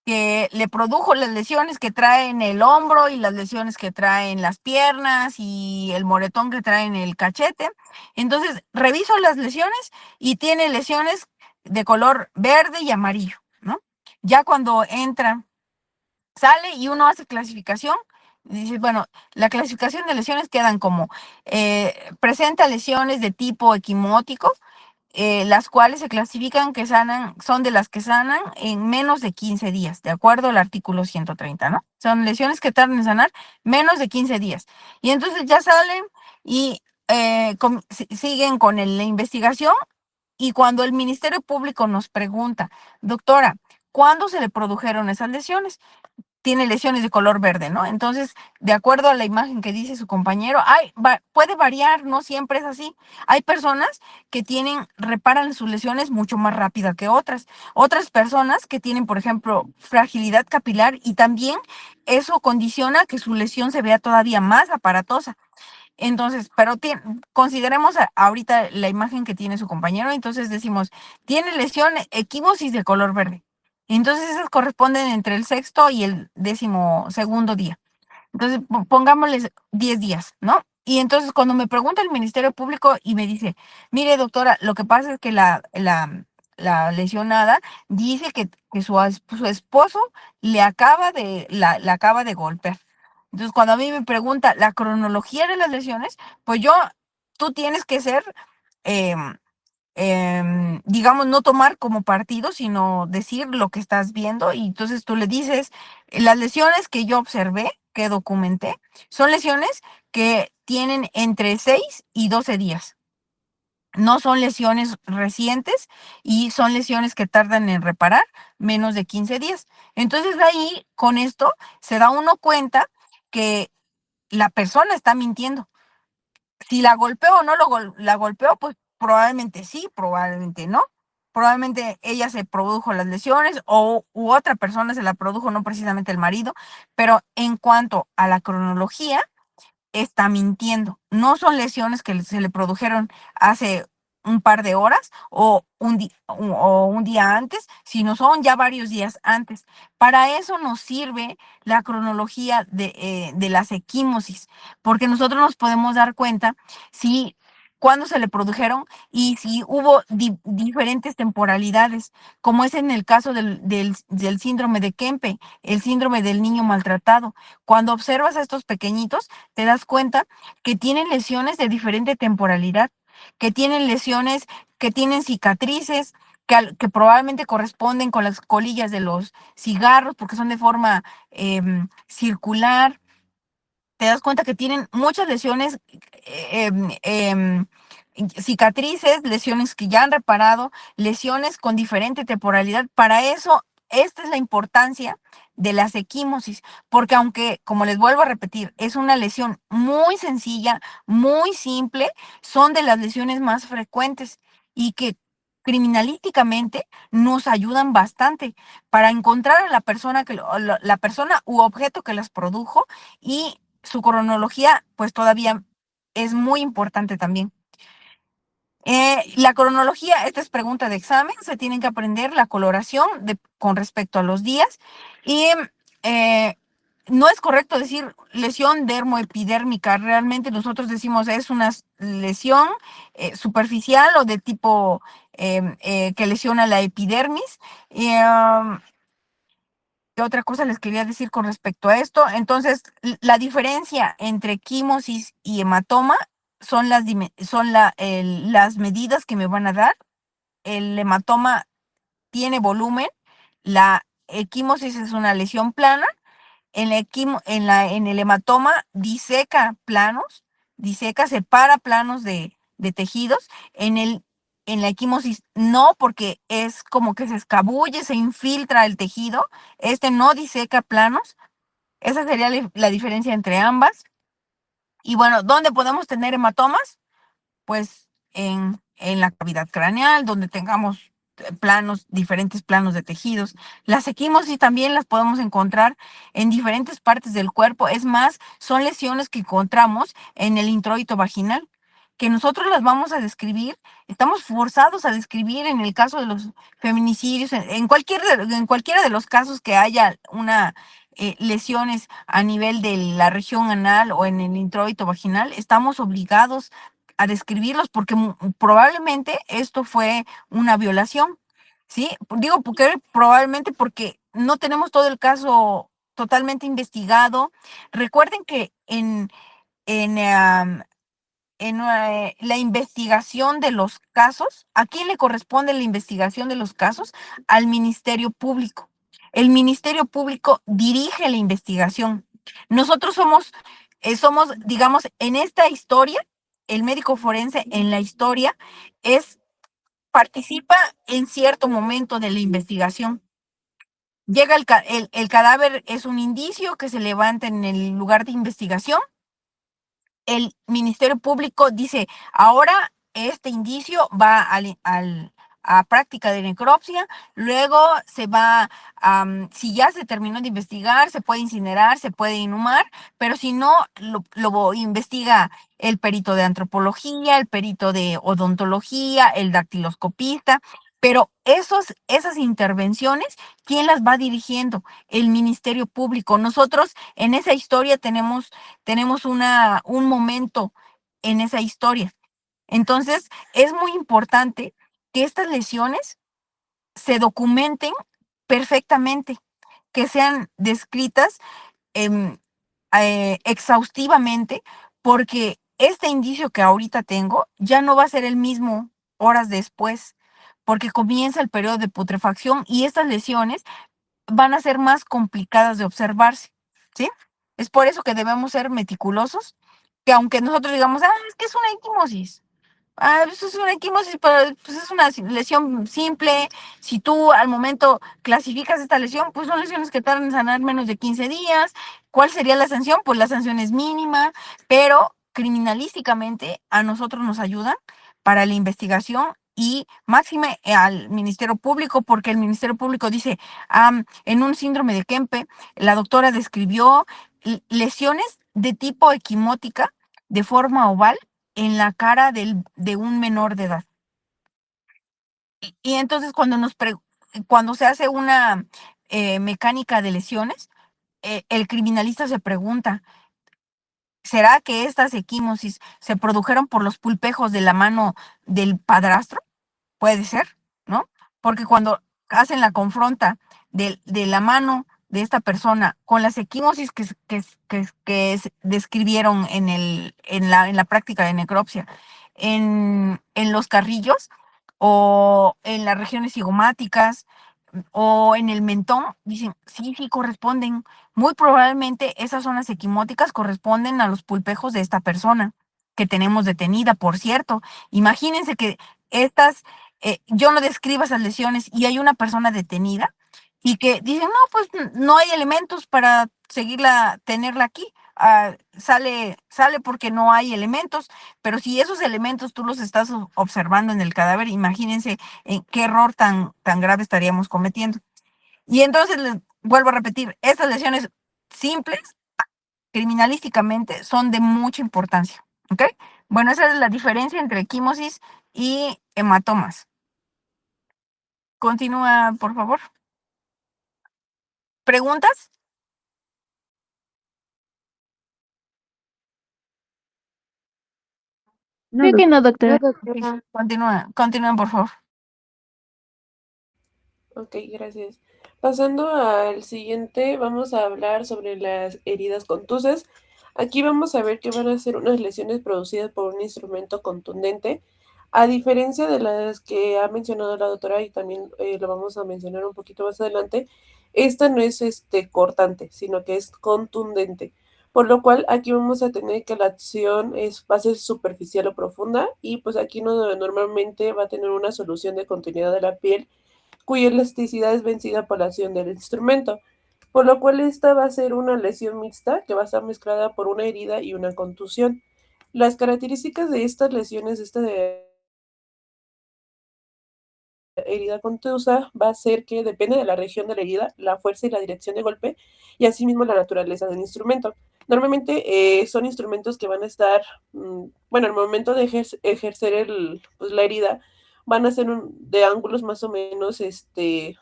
que le produjo las lesiones que trae en el hombro y las lesiones que trae en las piernas y el moretón que trae en el cachete. Entonces, reviso las lesiones y tiene lesiones de color verde y amarillo, ¿no? Ya cuando entra, sale y uno hace clasificación, dice, bueno, la clasificación de lesiones quedan como presenta lesiones de tipo equimótico, las cuales se clasifican que son de las que sanan en menos de 15 días, de acuerdo al artículo 130, ¿no? Son lesiones que tardan en sanar menos de 15 días. Y entonces ya salen y siguen con la investigación, y cuando el Ministerio Público nos pregunta, doctora, ¿cuándo se le produjeron esas lesiones? Tiene lesiones de color verde, ¿no? Entonces, de acuerdo a la imagen que dice su compañero, puede variar, no siempre es así. Hay personas que reparan sus lesiones mucho más rápida que otras. Otras personas que tienen, por ejemplo, fragilidad capilar, y también eso condiciona que su lesión se vea todavía más aparatosa. Entonces, pero consideremos ahorita la imagen que tiene su compañero. Entonces decimos, tiene lesión equimosis de color verde. Entonces esas corresponden entre el 6º y el 12º día. Entonces pongámosles 10 días, ¿no? Y entonces cuando me pregunta el Ministerio Público y me dice, mire doctora, lo que pasa es que la lesionada dice que su esposo la acaba de golpear. Entonces, cuando a mí me pregunta la cronología de las lesiones, pues tú tienes que ser, em, digamos, no tomar como partido, sino decir lo que estás viendo. Y entonces tú le dices, las lesiones que yo observé, que documenté, son lesiones que tienen entre 6 y 12 días. No son lesiones recientes y son lesiones que tardan en reparar menos de 15 días. Entonces ahí, con esto, se da uno cuenta que la persona está mintiendo. Si la golpeó o no la golpeó, pues probablemente sí, probablemente no. Probablemente ella se produjo las lesiones u otra persona se la produjo, no precisamente el marido. Pero en cuanto a la cronología, está mintiendo. No son lesiones que se le produjeron hace un par de horas o un día antes, sino son ya varios días antes. Para eso nos sirve la cronología de las equimosis, porque nosotros nos podemos dar cuenta cuándo se le produjeron y si hubo diferentes temporalidades, como es en el caso del síndrome de Kempe, el síndrome del niño maltratado. Cuando observas a estos pequeñitos, te das cuenta que tienen lesiones de diferente temporalidad, que tienen lesiones, que tienen cicatrices, que probablemente corresponden con las colillas de los cigarros, porque son de forma circular. Te das cuenta que tienen muchas lesiones, cicatrices, lesiones que ya han reparado, lesiones con diferente temporalidad. Para eso, esta es la importancia de las equimosis, porque aunque, como les vuelvo a repetir, es una lesión muy sencilla, muy simple, son de las lesiones más frecuentes y que criminalísticamente nos ayudan bastante para encontrar a la persona la persona u objeto que las produjo, y su cronología pues todavía es muy importante también. La cronología, esta es pregunta de examen, se tienen que aprender la coloración con respecto a los días, y eh, no es correcto decir lesión dermoepidérmica. Realmente nosotros decimos es una lesión superficial o de tipo que lesiona la epidermis. ¿Qué otra cosa les quería decir con respecto a esto? Entonces, la diferencia entre equimosis y hematoma son las medidas que me van a dar. El hematoma tiene volumen, la equimosis es una lesión plana. En el hematoma separa planos de tejidos. En la equimosis no, porque es como que se escabulle, se infiltra el tejido. Este no diseca planos. Esa sería la diferencia entre ambas. Y bueno, ¿dónde podemos tener hematomas? Pues en la cavidad craneal, donde tengamos diferentes planos de tejidos. Las equimosis también las podemos encontrar en diferentes partes del cuerpo. Es más, son lesiones que encontramos en el introito vaginal, que nosotros las vamos a describir, estamos forzados a describir en el caso de los feminicidios, en cualquiera de los casos que haya lesiones a nivel de la región anal o en el introito vaginal, estamos obligados a describirlos, porque probablemente esto fue una violación, ¿sí? Digo, porque probablemente porque no tenemos todo el caso totalmente investigado. Recuerden que en, am, en la investigación de los casos, ¿a quién le corresponde la investigación de los casos? Al Ministerio Público. El Ministerio Público dirige la investigación. Nosotros somos, digamos, en esta historia, el médico forense en la historia participa en cierto momento de la investigación. Llega el cadáver, es un indicio que se levanta en el lugar de investigación. El Ministerio Público dice, ahora este indicio va a práctica de necropsia, luego se va, si ya se terminó de investigar, se puede incinerar, se puede inhumar, pero si no, lo investiga el perito de antropología, el perito de odontología, el dactiloscopista. Pero esas intervenciones, ¿quién las va dirigiendo? El Ministerio Público. Nosotros en esa historia tenemos un momento en esa historia. Entonces, es muy importante que estas lesiones se documenten perfectamente, que sean descritas exhaustivamente, porque este indicio que ahorita tengo ya no va a ser el mismo horas después, porque comienza el periodo de putrefacción y estas lesiones van a ser más complicadas de observarse, ¿sí? Es por eso que debemos ser meticulosos, que aunque nosotros digamos, es que es una equimosis, eso es una equimosis, pero pues es una lesión simple. Si tú al momento clasificas esta lesión, pues son lesiones que tardan en sanar menos de 15 días. ¿Cuál sería la sanción? Pues la sanción es mínima, pero criminalísticamente a nosotros nos ayudan para la investigación y máxime al Ministerio Público, porque el Ministerio Público dice, en un síndrome de Kempe, la doctora describió lesiones de tipo equimótica de forma oval en la cara de un menor de edad. Y entonces cuando se hace una mecánica de lesiones, el criminalista se pregunta, ¿será que estas equimosis se produjeron por los pulpejos de la mano del padrastro? Puede ser, ¿no? Porque cuando hacen la confronta de la mano de esta persona con las equimosis que describieron en la práctica de necropsia, en los carrillos o en las regiones cigomáticas o en el mentón, dicen, sí, sí corresponden. Muy probablemente esas zonas equimóticas corresponden a los pulpejos de esta persona que tenemos detenida, por cierto. Imagínense que yo no describo esas lesiones y hay una persona detenida y que dicen, no, pues no hay elementos para tenerla aquí. sale porque no hay elementos, pero si esos elementos tú los estás observando en el cadáver, imagínense qué error tan grave estaríamos cometiendo. Y entonces les vuelvo a repetir, estas lesiones simples, criminalísticamente, son de mucha importancia, ¿ok? Bueno, esa es la diferencia entre equimosis y hematomas. Continúa, por favor. ¿Preguntas? Creo que no, doctora. Continúen, por favor. Ok, gracias. Pasando al siguiente, vamos a hablar sobre las heridas contusas. Aquí vamos a ver que van a ser unas lesiones producidas por un instrumento contundente. A diferencia de las que ha mencionado la doctora, y también lo vamos a mencionar un poquito más adelante, esta no es cortante, sino que es contundente. Por lo cual aquí vamos a tener que la acción va a ser superficial o profunda, y pues aquí normalmente va a tener una solución de continuidad de la piel cuya elasticidad es vencida por la acción del instrumento, por lo cual esta va a ser una lesión mixta que va a estar mezclada por una herida y una contusión. Las características de estas lesiones, esta de herida contusa, va a ser que depende de la región de la herida, la fuerza y la dirección de golpe, y asimismo la naturaleza del instrumento. Normalmente son instrumentos que van a estar, bueno, al momento de ejercer pues, la herida, van a ser de ángulos más o menos,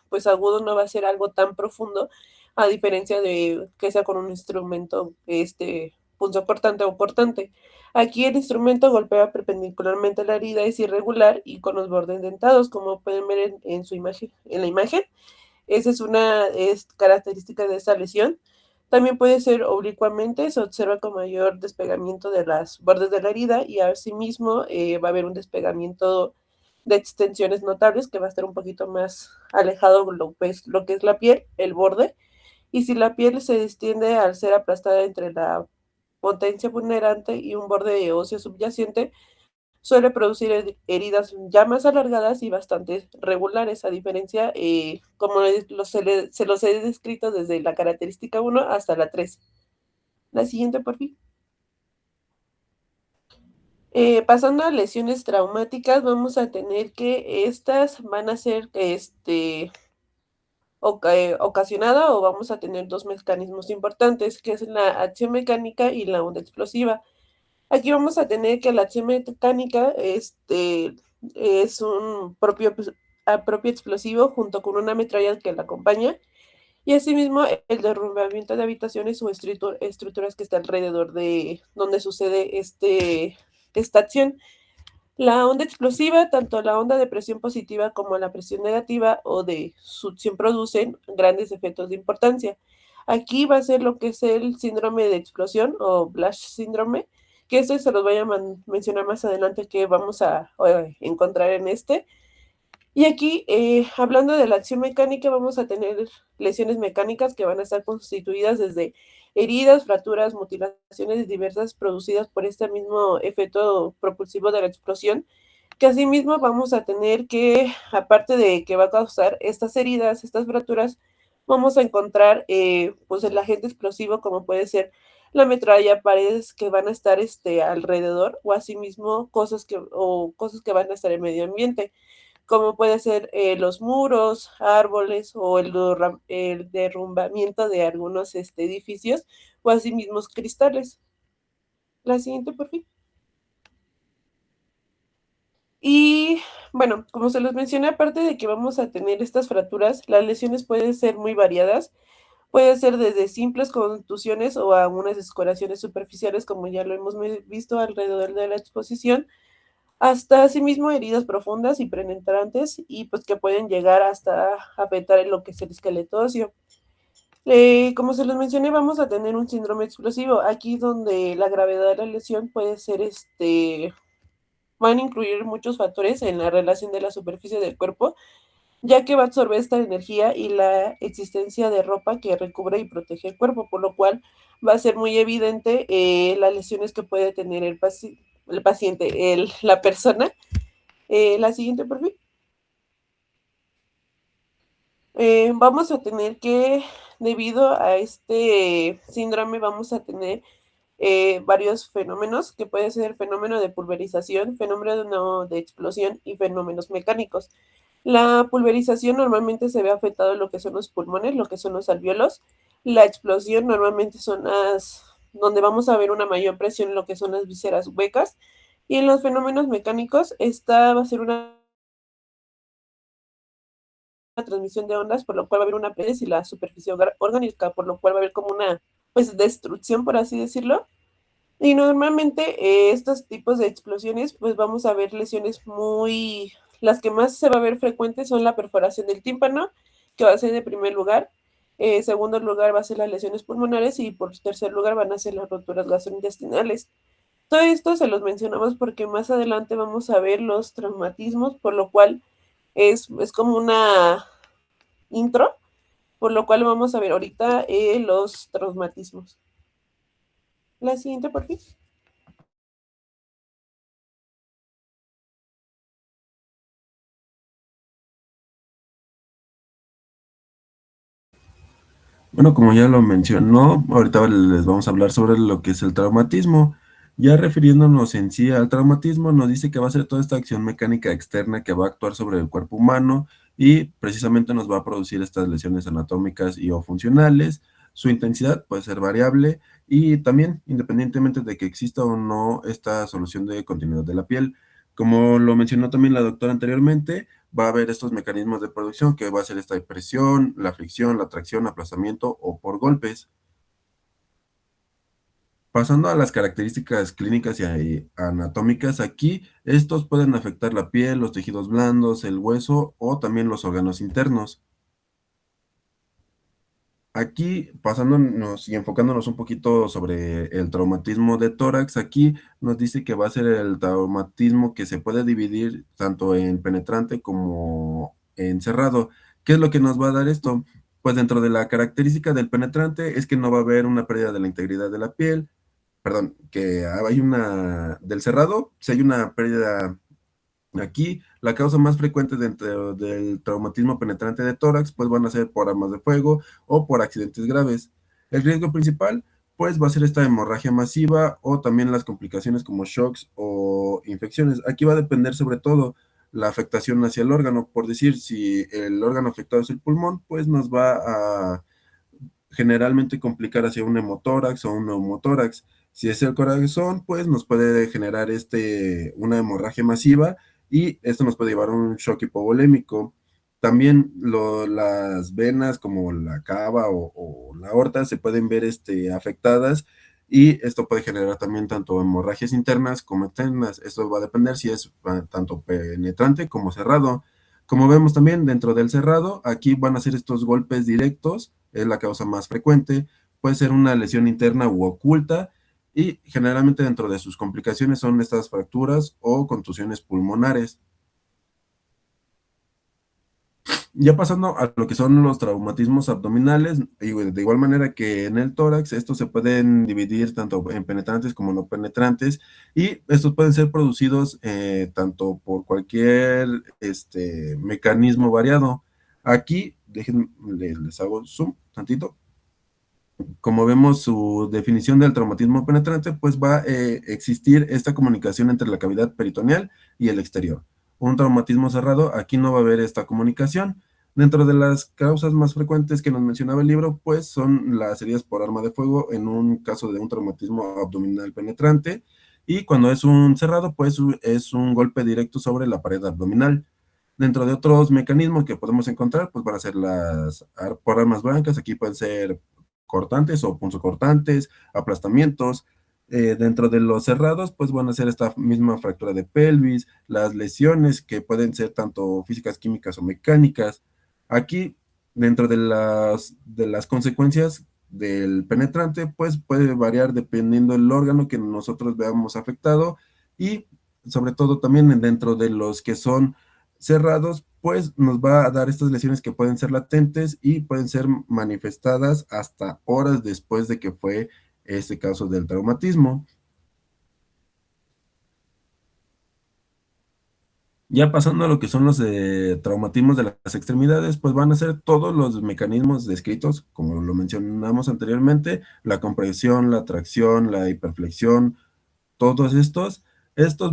pues agudo, no va a ser algo tan profundo, a diferencia de que sea con un instrumento, punzocortante o cortante. Aquí el instrumento golpea perpendicularmente a la herida, es irregular y con los bordes dentados, como pueden ver en su imagen, en la imagen. Esa es una característica de esta lesión. También puede ser oblicuamente, se observa con mayor despegamiento de las bordes de la herida y asimismo va a haber un despegamiento de extensiones notables que va a estar un poquito más alejado lo que es la piel, el borde. Y si la piel se extiende al ser aplastada entre la potencia vulnerante y un borde óseo subyacente, suele producir heridas ya más alargadas y bastante regulares, a diferencia, como se los he descrito desde la característica 1 hasta la 3. La siguiente, por fin. Pasando a lesiones traumáticas, vamos a tener que estas van a ser ocasionada o vamos a tener dos mecanismos importantes, que es la acción mecánica y la onda explosiva. Aquí vamos a tener que la acción mecánica es un propio explosivo junto con una metralla que la acompaña y asimismo el derrumbamiento de habitaciones o estructuras que está alrededor de donde sucede esta acción. La onda explosiva, tanto la onda de presión positiva como la presión negativa o de succión producen grandes efectos de importancia. Aquí va a ser lo que es el síndrome de explosión o Blast síndrome, que esto se los voy a mencionar más adelante que vamos a encontrar en este. Y aquí, hablando de la acción mecánica, vamos a tener lesiones mecánicas que van a estar constituidas desde heridas, fracturas, mutilaciones diversas producidas por este mismo efecto propulsivo de la explosión, que asimismo vamos a tener que, aparte de que va a causar estas heridas, estas fracturas, vamos a encontrar pues el agente explosivo como puede ser la metralla, paredes que van a estar alrededor o asimismo cosas que van a estar en medio ambiente como puede ser los muros, árboles o el derrumbamiento de algunos edificios o asimismo cristales. La siguiente, por fin. Y bueno, como se los mencioné, aparte de que vamos a tener estas fracturas, las lesiones pueden ser muy variadas. Puede ser desde simples contusiones o a unas escoriaciones superficiales, como ya lo hemos visto alrededor de la exposición, hasta asimismo heridas profundas y penetrantes y pues que pueden llegar hasta afectar en lo que es el esqueleto óseo. Como se les mencioné, vamos a tener un síndrome explosivo, aquí donde la gravedad de la lesión puede ser, van a incluir muchos factores en la relación de la superficie del cuerpo, ya que va a absorber esta energía y la existencia de ropa que recubre y protege el cuerpo, por lo cual va a ser muy evidente las lesiones que puede tener el paciente, la persona. La siguiente, por fin. Vamos a tener que, debido a este síndrome, vamos a tener varios fenómenos, que puede ser fenómeno de pulverización, fenómeno de explosión y fenómenos mecánicos. La pulverización normalmente se ve afectado en lo que son los pulmones, lo que son los alvéolos. La explosión normalmente son las donde vamos a ver una mayor presión en lo que son las vísceras huecas. Y en los fenómenos mecánicos, esta va a ser una transmisión de ondas, por lo cual va a haber una pérdida y la superficie orgánica, por lo cual va a haber como una pues destrucción, por así decirlo. Y normalmente estos tipos de explosiones, pues vamos a ver lesiones muy, las que más se va a ver frecuentes son la perforación del tímpano, que va a ser de primer lugar. Segundo lugar va a ser las lesiones pulmonares y por tercer lugar van a ser las roturas gastrointestinales. Todo esto se los mencionamos porque más adelante vamos a ver los traumatismos, por lo cual es como una intro, por lo cual vamos a ver ahorita los traumatismos. La siguiente, por fin. Bueno, como ya lo mencionó, ahorita les vamos a hablar sobre lo que es el traumatismo. Ya refiriéndonos en sí al traumatismo, nos dice que va a ser toda esta acción mecánica externa que va a actuar sobre el cuerpo humano y precisamente nos va a producir estas lesiones anatómicas y o funcionales. Su intensidad puede ser variable y también independientemente de que exista o no esta solución de continuidad de la piel. Como lo mencionó también la doctora anteriormente, va a haber estos mecanismos de producción que va a ser esta presión, la fricción, la tracción, aplazamiento o por golpes. Pasando a las características clínicas y anatómicas, aquí estos pueden afectar la piel, los tejidos blandos, el hueso o también los órganos internos. Aquí, pasándonos y enfocándonos un poquito sobre el traumatismo de tórax, aquí nos dice que va a ser el traumatismo que se puede dividir tanto en penetrante como en cerrado. ¿Qué es lo que nos va a dar esto? Pues dentro de la característica del penetrante es que no va a haber una pérdida de la integridad de la piel, perdón, que hay una, del cerrado, si hay una pérdida. Aquí, la causa más frecuente dentro del traumatismo penetrante de tórax, pues van a ser por armas de fuego o por accidentes graves. El riesgo principal, pues va a ser esta hemorragia masiva o también las complicaciones como shocks o infecciones. Aquí va a depender sobre todo la afectación hacia el órgano. Por decir, si el órgano afectado es el pulmón, pues nos va a generalmente complicar hacia un hemotórax o un neumotórax. Si es el corazón, pues nos puede generar una hemorragia masiva y esto nos puede llevar a un shock hipovolémico. También las venas como la cava o la aorta se pueden ver afectadas y esto puede generar también tanto hemorragias internas como externas. Esto va a depender si es tanto penetrante como cerrado. Como vemos también dentro del cerrado, aquí van a ser estos golpes directos, es la causa más frecuente, puede ser una lesión interna u oculta y generalmente dentro de sus complicaciones son estas fracturas o contusiones pulmonares. Ya pasando a lo que son los traumatismos abdominales, y de igual manera que en el tórax, estos se pueden dividir tanto en penetrantes como no penetrantes, y estos pueden ser producidos tanto por cualquier mecanismo variado. Aquí, déjenme, les hago zoom tantito. Como vemos su definición del traumatismo penetrante, pues va a existir esta comunicación entre la cavidad peritoneal y el exterior. Un traumatismo cerrado, aquí no va a haber esta comunicación. Dentro de las causas más frecuentes que nos mencionaba el libro, pues son las heridas por arma de fuego en un caso de un traumatismo abdominal penetrante. Y cuando es un cerrado, pues es un golpe directo sobre la pared abdominal. Dentro de otros mecanismos que podemos encontrar, pues van a ser por armas blancas, aquí pueden ser cortantes o punzocortantes, aplastamientos. Dentro de los cerrados, pues van a ser esta misma fractura de pelvis, las lesiones que pueden ser tanto físicas, químicas o mecánicas. Aquí, dentro de las consecuencias del penetrante, pues puede variar dependiendo del órgano que nosotros veamos afectado y sobre todo también dentro de los que son cerrados, pues nos va a dar estas lesiones que pueden ser latentes y pueden ser manifestadas hasta horas después de que fue este caso del traumatismo. Ya pasando a lo que son los traumatismos de las extremidades, pues van a ser todos los mecanismos descritos, como lo mencionamos anteriormente, la compresión, la tracción, la hiperflexión, todos estos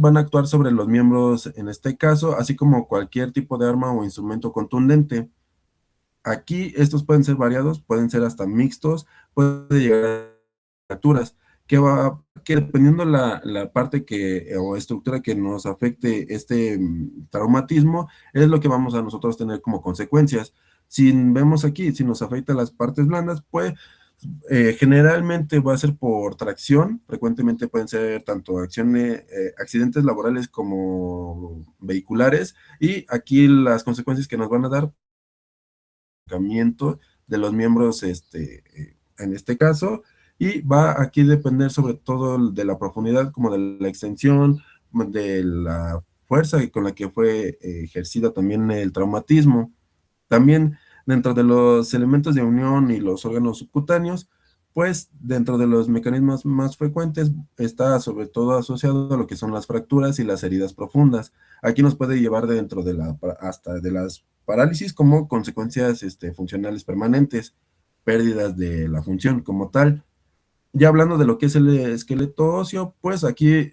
van a actuar sobre los miembros en este caso, así como cualquier tipo de arma o instrumento contundente. Aquí estos pueden ser variados, pueden ser hasta mixtos, puede llegar a fracturas, que dependiendo la parte o estructura que nos afecte este traumatismo, es lo que vamos a nosotros tener como consecuencias. Si vemos aquí, si nos afecta las partes blandas, pues generalmente va a ser por tracción, frecuentemente pueden ser tanto accidentes laborales como vehiculares, y aquí las consecuencias que nos van a dar de los miembros en este caso, y va aquí a depender sobre todo de la profundidad como de la extensión, de la fuerza con la que fue ejercida también el traumatismo. También dentro de los elementos de unión y los órganos subcutáneos, pues dentro de los mecanismos más frecuentes está sobre todo asociado a lo que son las fracturas y las heridas profundas. Aquí nos puede llevar hasta de las parálisis como consecuencias funcionales permanentes, pérdidas de la función como tal. Ya hablando de lo que es el esqueleto óseo, pues aquí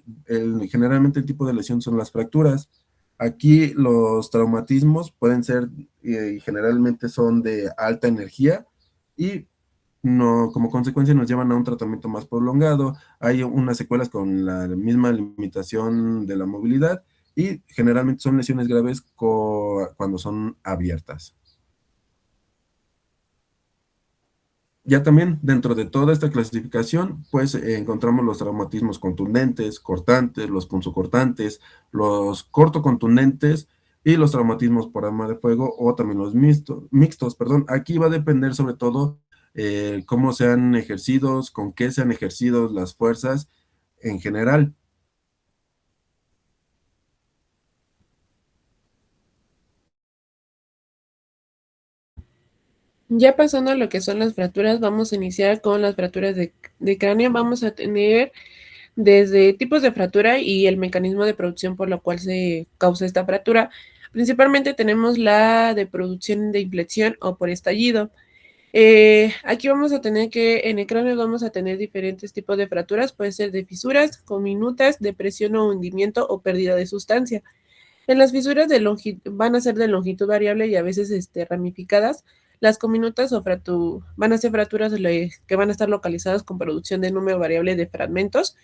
generalmente el tipo de lesión son las fracturas. Aquí los traumatismos pueden ser y generalmente son de alta energía y no, como consecuencia nos llevan a un tratamiento más prolongado. Hay unas secuelas con la misma limitación de la movilidad y generalmente son lesiones graves cuando son abiertas. Ya también dentro de toda esta clasificación, pues encontramos los traumatismos contundentes, cortantes, los punzocortantes, los cortocontundentes y los traumatismos por arma de fuego o también los mixtos, perdón. Aquí va a depender sobre todo cómo sean ejercidos, con qué sean ejercidos las fuerzas en general. Ya pasando a lo que son las fracturas, vamos a iniciar con las fracturas de cráneo. Vamos a tener desde tipos de fractura y el mecanismo de producción por lo cual se causa esta fractura. Principalmente tenemos la de producción de inflexión o por estallido. Aquí vamos a tener que en el cráneo vamos a tener diferentes tipos de fracturas, puede ser de fisuras, comminutas, depresión o hundimiento o pérdida de sustancia. En las fisuras van a ser de longitud variable y a veces ramificadas. Las comminutas van a ser fracturas que van a estar localizadas con producción de número variable de fragmentos.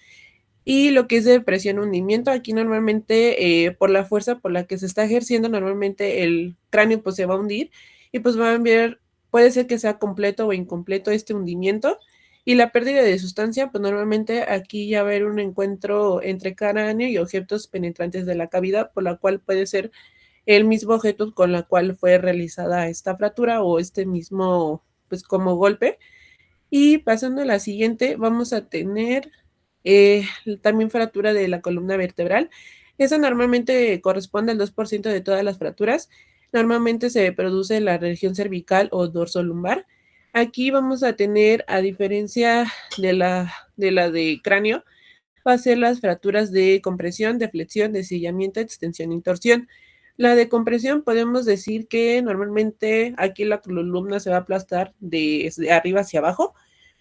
Y lo que es de presión hundimiento, aquí normalmente por la fuerza por la que se está ejerciendo, normalmente el cráneo pues se va a hundir y pues va a enviar, puede ser que sea completo o incompleto este hundimiento. Y la pérdida de sustancia, pues normalmente aquí ya va a haber un encuentro entre cráneo y objetos penetrantes de la cavidad, por la cual puede ser el mismo objeto con la cual fue realizada esta fractura o este mismo, pues como golpe. Y pasando a la siguiente, vamos a tener eh, también fractura de la columna vertebral. Esa normalmente corresponde al 2% de todas las fracturas. Normalmente se produce en la región cervical o dorsolumbar. Aquí vamos a tener, a diferencia de cráneo, va a ser las fracturas de compresión, de flexión, de sillamiento, extensión y torsión. La de compresión podemos decir que normalmente aquí la columna se va a aplastar de arriba hacia abajo.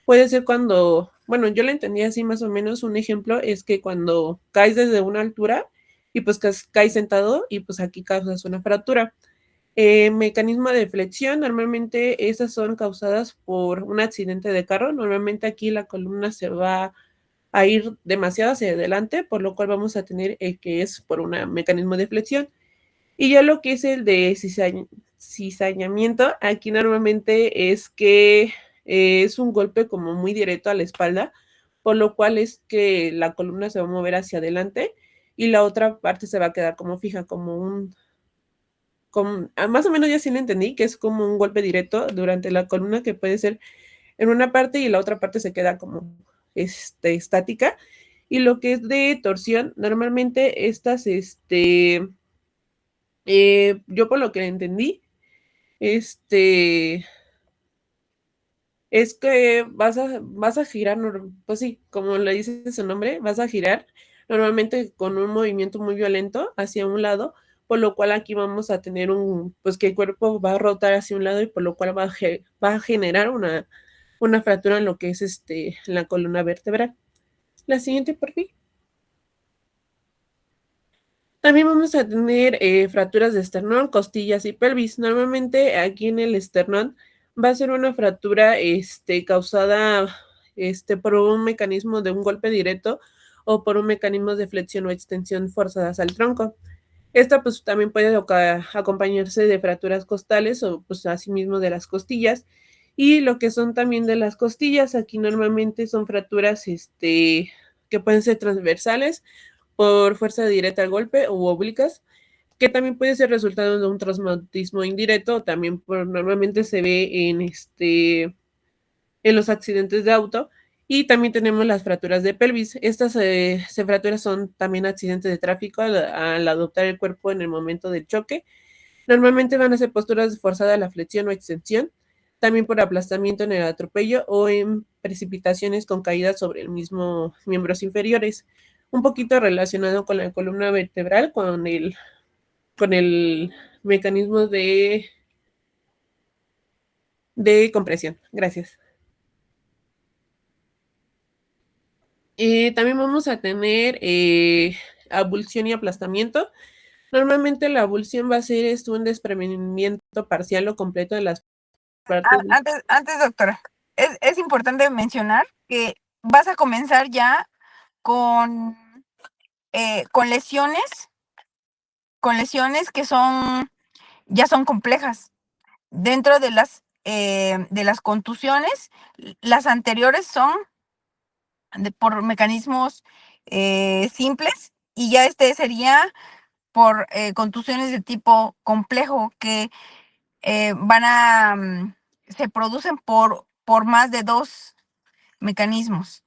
Puede ser cuando, bueno, yo la entendí así más o menos, un ejemplo es que cuando caes desde una altura y pues caes sentado y pues aquí causas una fractura. Mecanismo de flexión, normalmente esas son causadas por un accidente de carro. Normalmente aquí la columna se va a ir demasiado hacia adelante, por lo cual vamos a tener el que es por un mecanismo de flexión. Y ya lo que es el de cizañamiento, aquí normalmente es que es un golpe como muy directo a la espalda, por lo cual es que la columna se va a mover hacia adelante y la otra parte se va a quedar como fija, más o menos ya sí lo entendí, que es como un golpe directo durante la columna que puede ser en una parte y la otra parte se queda como estática. Y lo que es de torsión, normalmente estas, yo por lo que entendí, este, es que vas a girar, pues sí, como le dice su nombre, vas a girar normalmente con un movimiento muy violento hacia un lado, por lo cual aquí vamos a tener pues que el cuerpo va a rotar hacia un lado y por lo cual va a generar una fractura en lo que es la columna vertebral. La siguiente, por fin. También vamos a tener fracturas de esternón, costillas y pelvis. Normalmente aquí en el esternón va a ser una fractura causada por un mecanismo de un golpe directo o por un mecanismo de flexión o extensión forzadas al tronco. Esta pues también puede acompañarse de fracturas costales o pues asimismo de las costillas. Y lo que son también de las costillas, aquí normalmente son fracturas que pueden ser transversales por fuerza directa al golpe o oblicuas, que también puede ser resultado de un traumatismo indirecto, también normalmente se ve en los accidentes de auto. Y también tenemos las fracturas de pelvis. Estas fracturas son también accidentes de tráfico al adoptar el cuerpo en el momento del choque. Normalmente van a ser posturas forzadas a la flexión o extensión, también por aplastamiento en el atropello o en precipitaciones con caídas sobre el mismo miembros inferiores. Un poquito relacionado con la columna vertebral, con el mecanismo de compresión. Gracias. También vamos a tener abulsión y aplastamiento. Normalmente la abulsión va a ser un desprendimiento parcial o completo de las partes. Antes, doctora, es importante mencionar que vas a comenzar ya con lesiones que ya son complejas. Dentro de las contusiones, las anteriores son por mecanismos simples y ya sería por contusiones de tipo complejo que se producen por más de 2 mecanismos.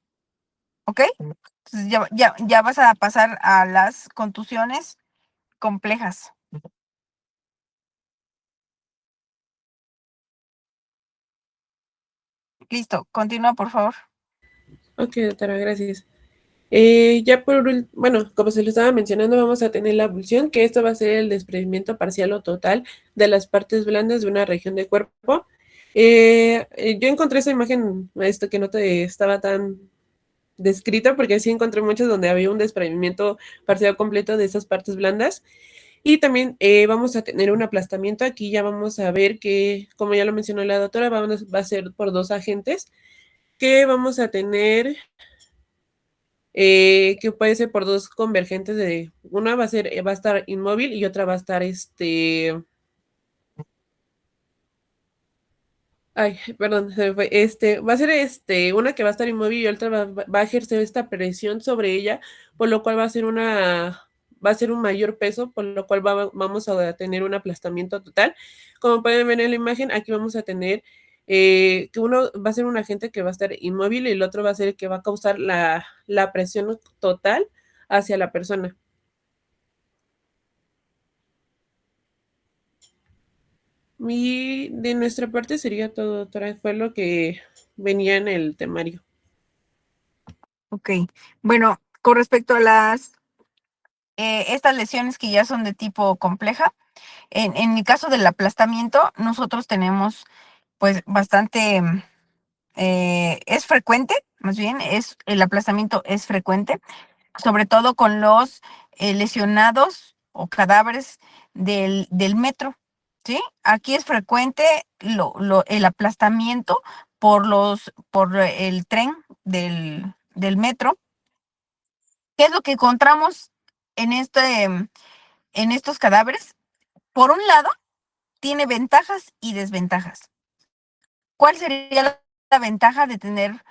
¿Ok? Entonces ya vas a pasar a las contusiones complejas. Listo, continúa, por favor. Ok, doctora, gracias. Ya bueno, como se lo estaba mencionando, vamos a tener la abulsión, que esto va a ser el desprendimiento parcial o total de las partes blandas de una región del cuerpo. Yo encontré esa imagen, que no te estaba tan descrita, porque sí encontré muchas donde había un desprendimiento parcial completo de esas partes blandas. Y también vamos a tener un aplastamiento. Aquí ya vamos a ver que, como ya lo mencionó la doctora, va a ser por 2 agentes, que vamos a tener que puede ser por 2 convergentes una va a estar inmóvil y otra va a estar ay, perdón, se me fue. Va a ser una que va a estar inmóvil y otra va a ejercer esta presión sobre ella, por lo cual va a ser un mayor peso, por lo cual vamos a tener un aplastamiento total. Como pueden ver en la imagen, aquí vamos a tener que uno va a ser un agente que va a estar inmóvil y el otro va a ser el que va a causar la presión total hacia la persona. Y de nuestra parte sería todo, doctora. Fue lo que venía en el temario. Ok, bueno, con respecto a estas lesiones que ya son de tipo compleja, en el caso del aplastamiento, nosotros tenemos pues bastante, es frecuente, más bien, el aplastamiento es frecuente, sobre todo con los lesionados o cadáveres del metro, ¿sí? Aquí es frecuente el aplastamiento por el tren del metro. ¿Qué es lo que encontramos en estos cadáveres? Por un lado, tiene ventajas y desventajas. ¿Cuál sería la ventaja de tener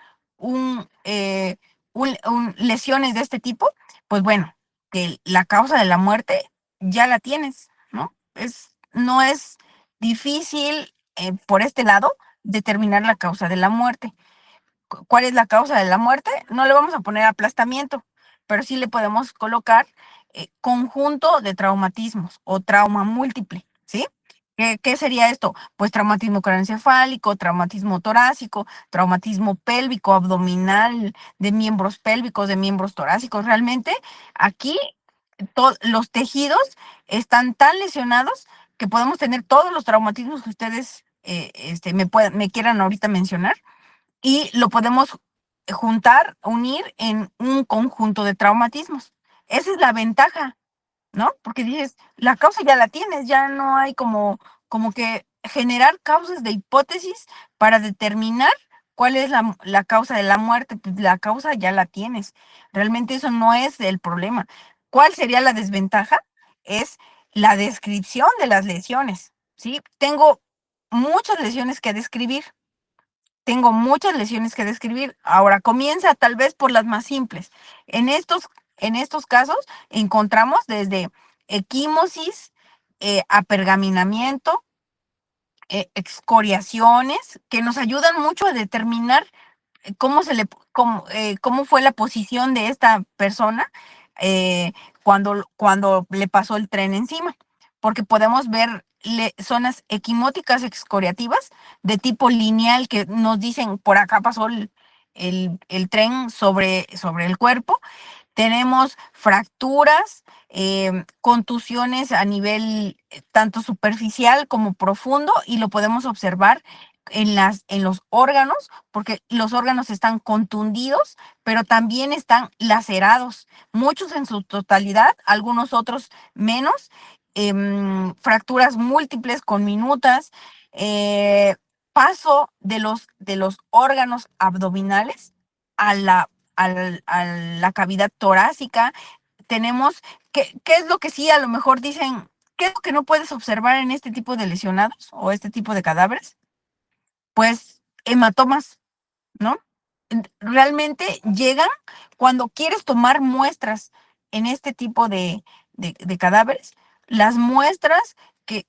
lesiones de este tipo? Pues bueno, que la causa de la muerte ya la tienes, ¿no? No es difícil por este lado determinar la causa de la muerte. ¿Cuál es la causa de la muerte? No le vamos a poner aplastamiento, pero sí le podemos colocar conjunto de traumatismos o trauma múltiple, ¿sí? ¿Qué sería esto? Pues traumatismo craneoencefálico, traumatismo torácico, traumatismo pélvico, abdominal, de miembros pélvicos, de miembros torácicos. Realmente aquí los tejidos están tan lesionados que podemos tener todos los traumatismos que ustedes me quieran ahorita mencionar, y lo podemos juntar, unir en un conjunto de traumatismos. Esa es la ventaja, ¿no? Porque dices, la causa ya la tienes, ya no hay como que generar causas de hipótesis para determinar cuál es la causa de la muerte. Pues la causa ya la tienes. Realmente eso no es el problema. ¿Cuál sería la desventaja? Es la descripción de las lesiones, ¿sí? Tengo muchas lesiones que describir. Ahora comienza tal vez por las más simples. En estos casos encontramos desde equimosis, apergaminamiento, excoriaciones, que nos ayudan mucho a determinar cómo fue la posición de esta persona cuando le pasó el tren encima, porque podemos ver zonas equimóticas excoriativas de tipo lineal que nos dicen por acá pasó el tren sobre el cuerpo. Tenemos fracturas, contusiones a nivel tanto superficial como profundo, y lo podemos observar en los órganos, porque los órganos están contundidos, pero también están lacerados, muchos en su totalidad, algunos otros menos, fracturas múltiples con minutas, eh, paso de los órganos abdominales a la cavidad torácica. Tenemos, ¿qué es lo que sí a lo mejor dicen? ¿Qué es lo que no puedes observar en este tipo de lesionados o este tipo de cadáveres? Pues hematomas, ¿no? Realmente llegan cuando quieres tomar muestras en este tipo de cadáveres. Las muestras que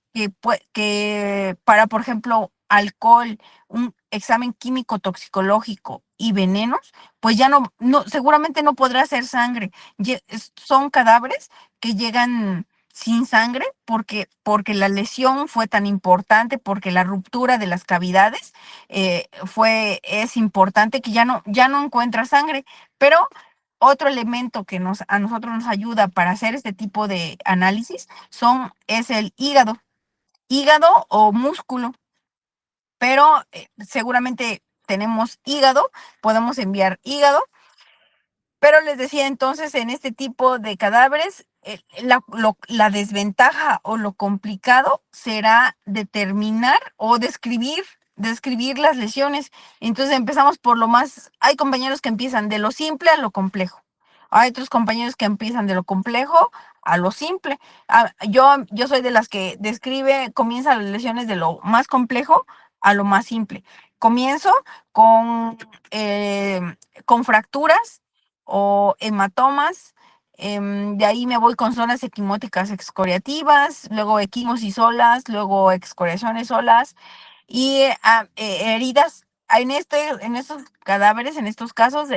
para, por ejemplo, alcohol, un examen químico toxicológico y venenos, pues ya seguramente no podrá ser sangre. Son cadáveres que llegan sin sangre porque la lesión fue tan importante, porque la ruptura de las cavidades es importante, que ya no encuentra sangre. Pero otro elemento que a nosotros nos ayuda para hacer este tipo de análisis es el hígado o músculo. Pero seguramente tenemos hígado, podemos enviar hígado. Pero les decía, entonces, en este tipo de cadáveres, la desventaja o lo complicado será determinar o describir las lesiones. Entonces empezamos por hay compañeros que empiezan de lo simple a lo complejo. Hay otros compañeros que empiezan de lo complejo a lo simple. Yo soy de las que comienza las lesiones de lo más complejo a lo más simple. Comienzo con, eh, con fracturas o hematomas. De ahí me voy con zonas equimóticas excoriativas, luego equimosis solas, luego excoriaciones solas y heridas. En estos cadáveres, en estos casos,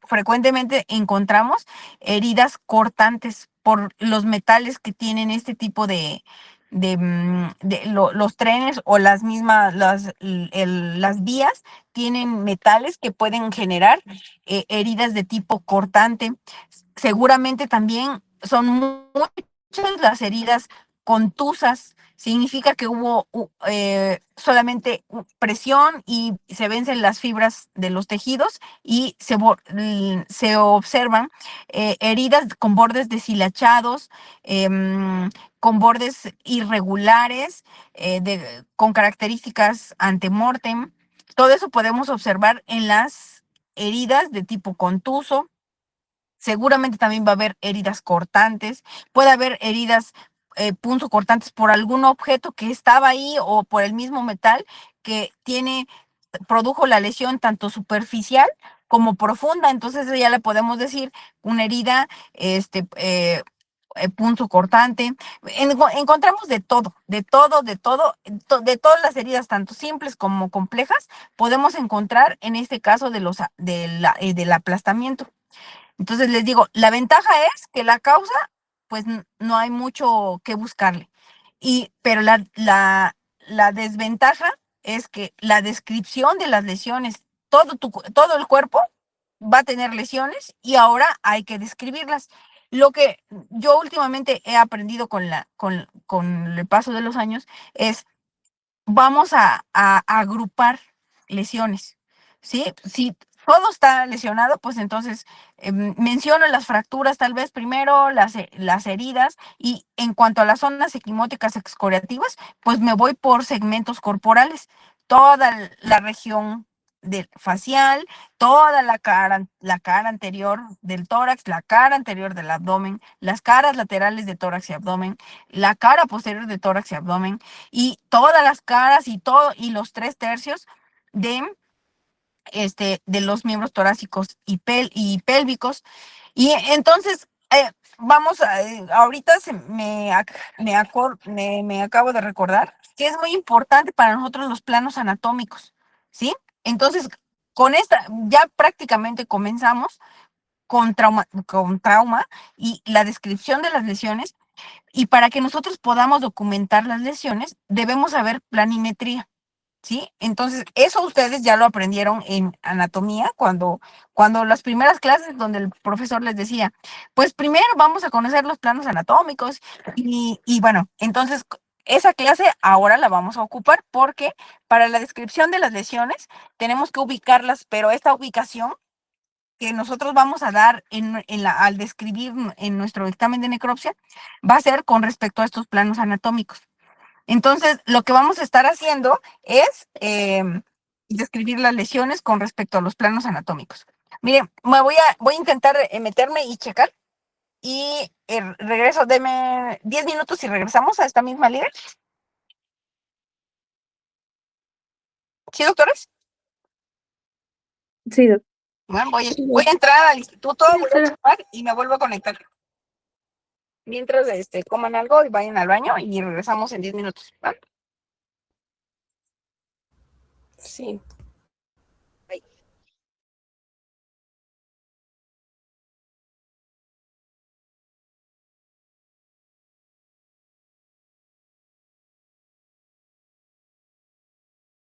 frecuentemente encontramos heridas cortantes por los metales que tienen este tipo los trenes o las mismas, las vías tienen metales que pueden generar heridas de tipo cortante. Seguramente también son muchas las heridas contusas. Significa que hubo solamente presión y se vencen las fibras de los tejidos y se observan heridas con bordes deshilachados, con bordes irregulares, con características antemortem. Todo eso podemos observar en las heridas de tipo contuso. Seguramente también va a haber heridas cortantes, puede haber heridas punzocortantes por algún objeto que estaba ahí o por el mismo metal que produjo la lesión tanto superficial como profunda. Entonces ya le podemos decir una herida punzocortante. Encontramos de todo, de todas las heridas, tanto simples como complejas, podemos encontrar en este caso del aplastamiento. Entonces les digo, la ventaja es que la causa, pues no hay mucho que buscarle. Pero la desventaja es que la descripción de las lesiones, todo el cuerpo va a tener lesiones y ahora hay que describirlas. Lo que yo últimamente he aprendido con el paso de los años es vamos a agrupar lesiones, ¿sí? Si todo está lesionado, pues entonces menciono las fracturas tal vez primero, las heridas, y en cuanto a las zonas equimóticas excoriativas, pues me voy por segmentos corporales, toda la región del facial, toda la cara anterior del tórax, la cara anterior del abdomen, las caras laterales de tórax y abdomen, la cara posterior de tórax y abdomen, y todas las caras y todo, y los 3/3 de, de los miembros torácicos y pélvicos. Y entonces, ahorita me acabo de recordar que es muy importante para nosotros los planos anatómicos, ¿sí? Entonces, con esta, ya prácticamente comenzamos con trauma y la descripción de las lesiones, y para que nosotros podamos documentar las lesiones, debemos saber planimetría, ¿sí? Entonces, eso ustedes ya lo aprendieron en anatomía, cuando las primeras clases donde el profesor les decía, pues primero vamos a conocer los planos anatómicos, y bueno, entonces esa clase ahora la vamos a ocupar porque para la descripción de las lesiones tenemos que ubicarlas, pero esta ubicación que nosotros vamos a dar al describir en nuestro dictamen de necropsia va a ser con respecto a estos planos anatómicos. Entonces, lo que vamos a estar haciendo es describir las lesiones con respecto a los planos anatómicos. Miren, voy a intentar meterme y checar, y regreso, deme 10 minutos y regresamos a esta misma liga. ¿Sí, doctores? Sí, doctor. Bueno, voy a entrar al instituto, voy a chupar y me vuelvo a conectar. Mientras coman algo y vayan al baño, y regresamos en 10 minutos. ¿Va? Sí.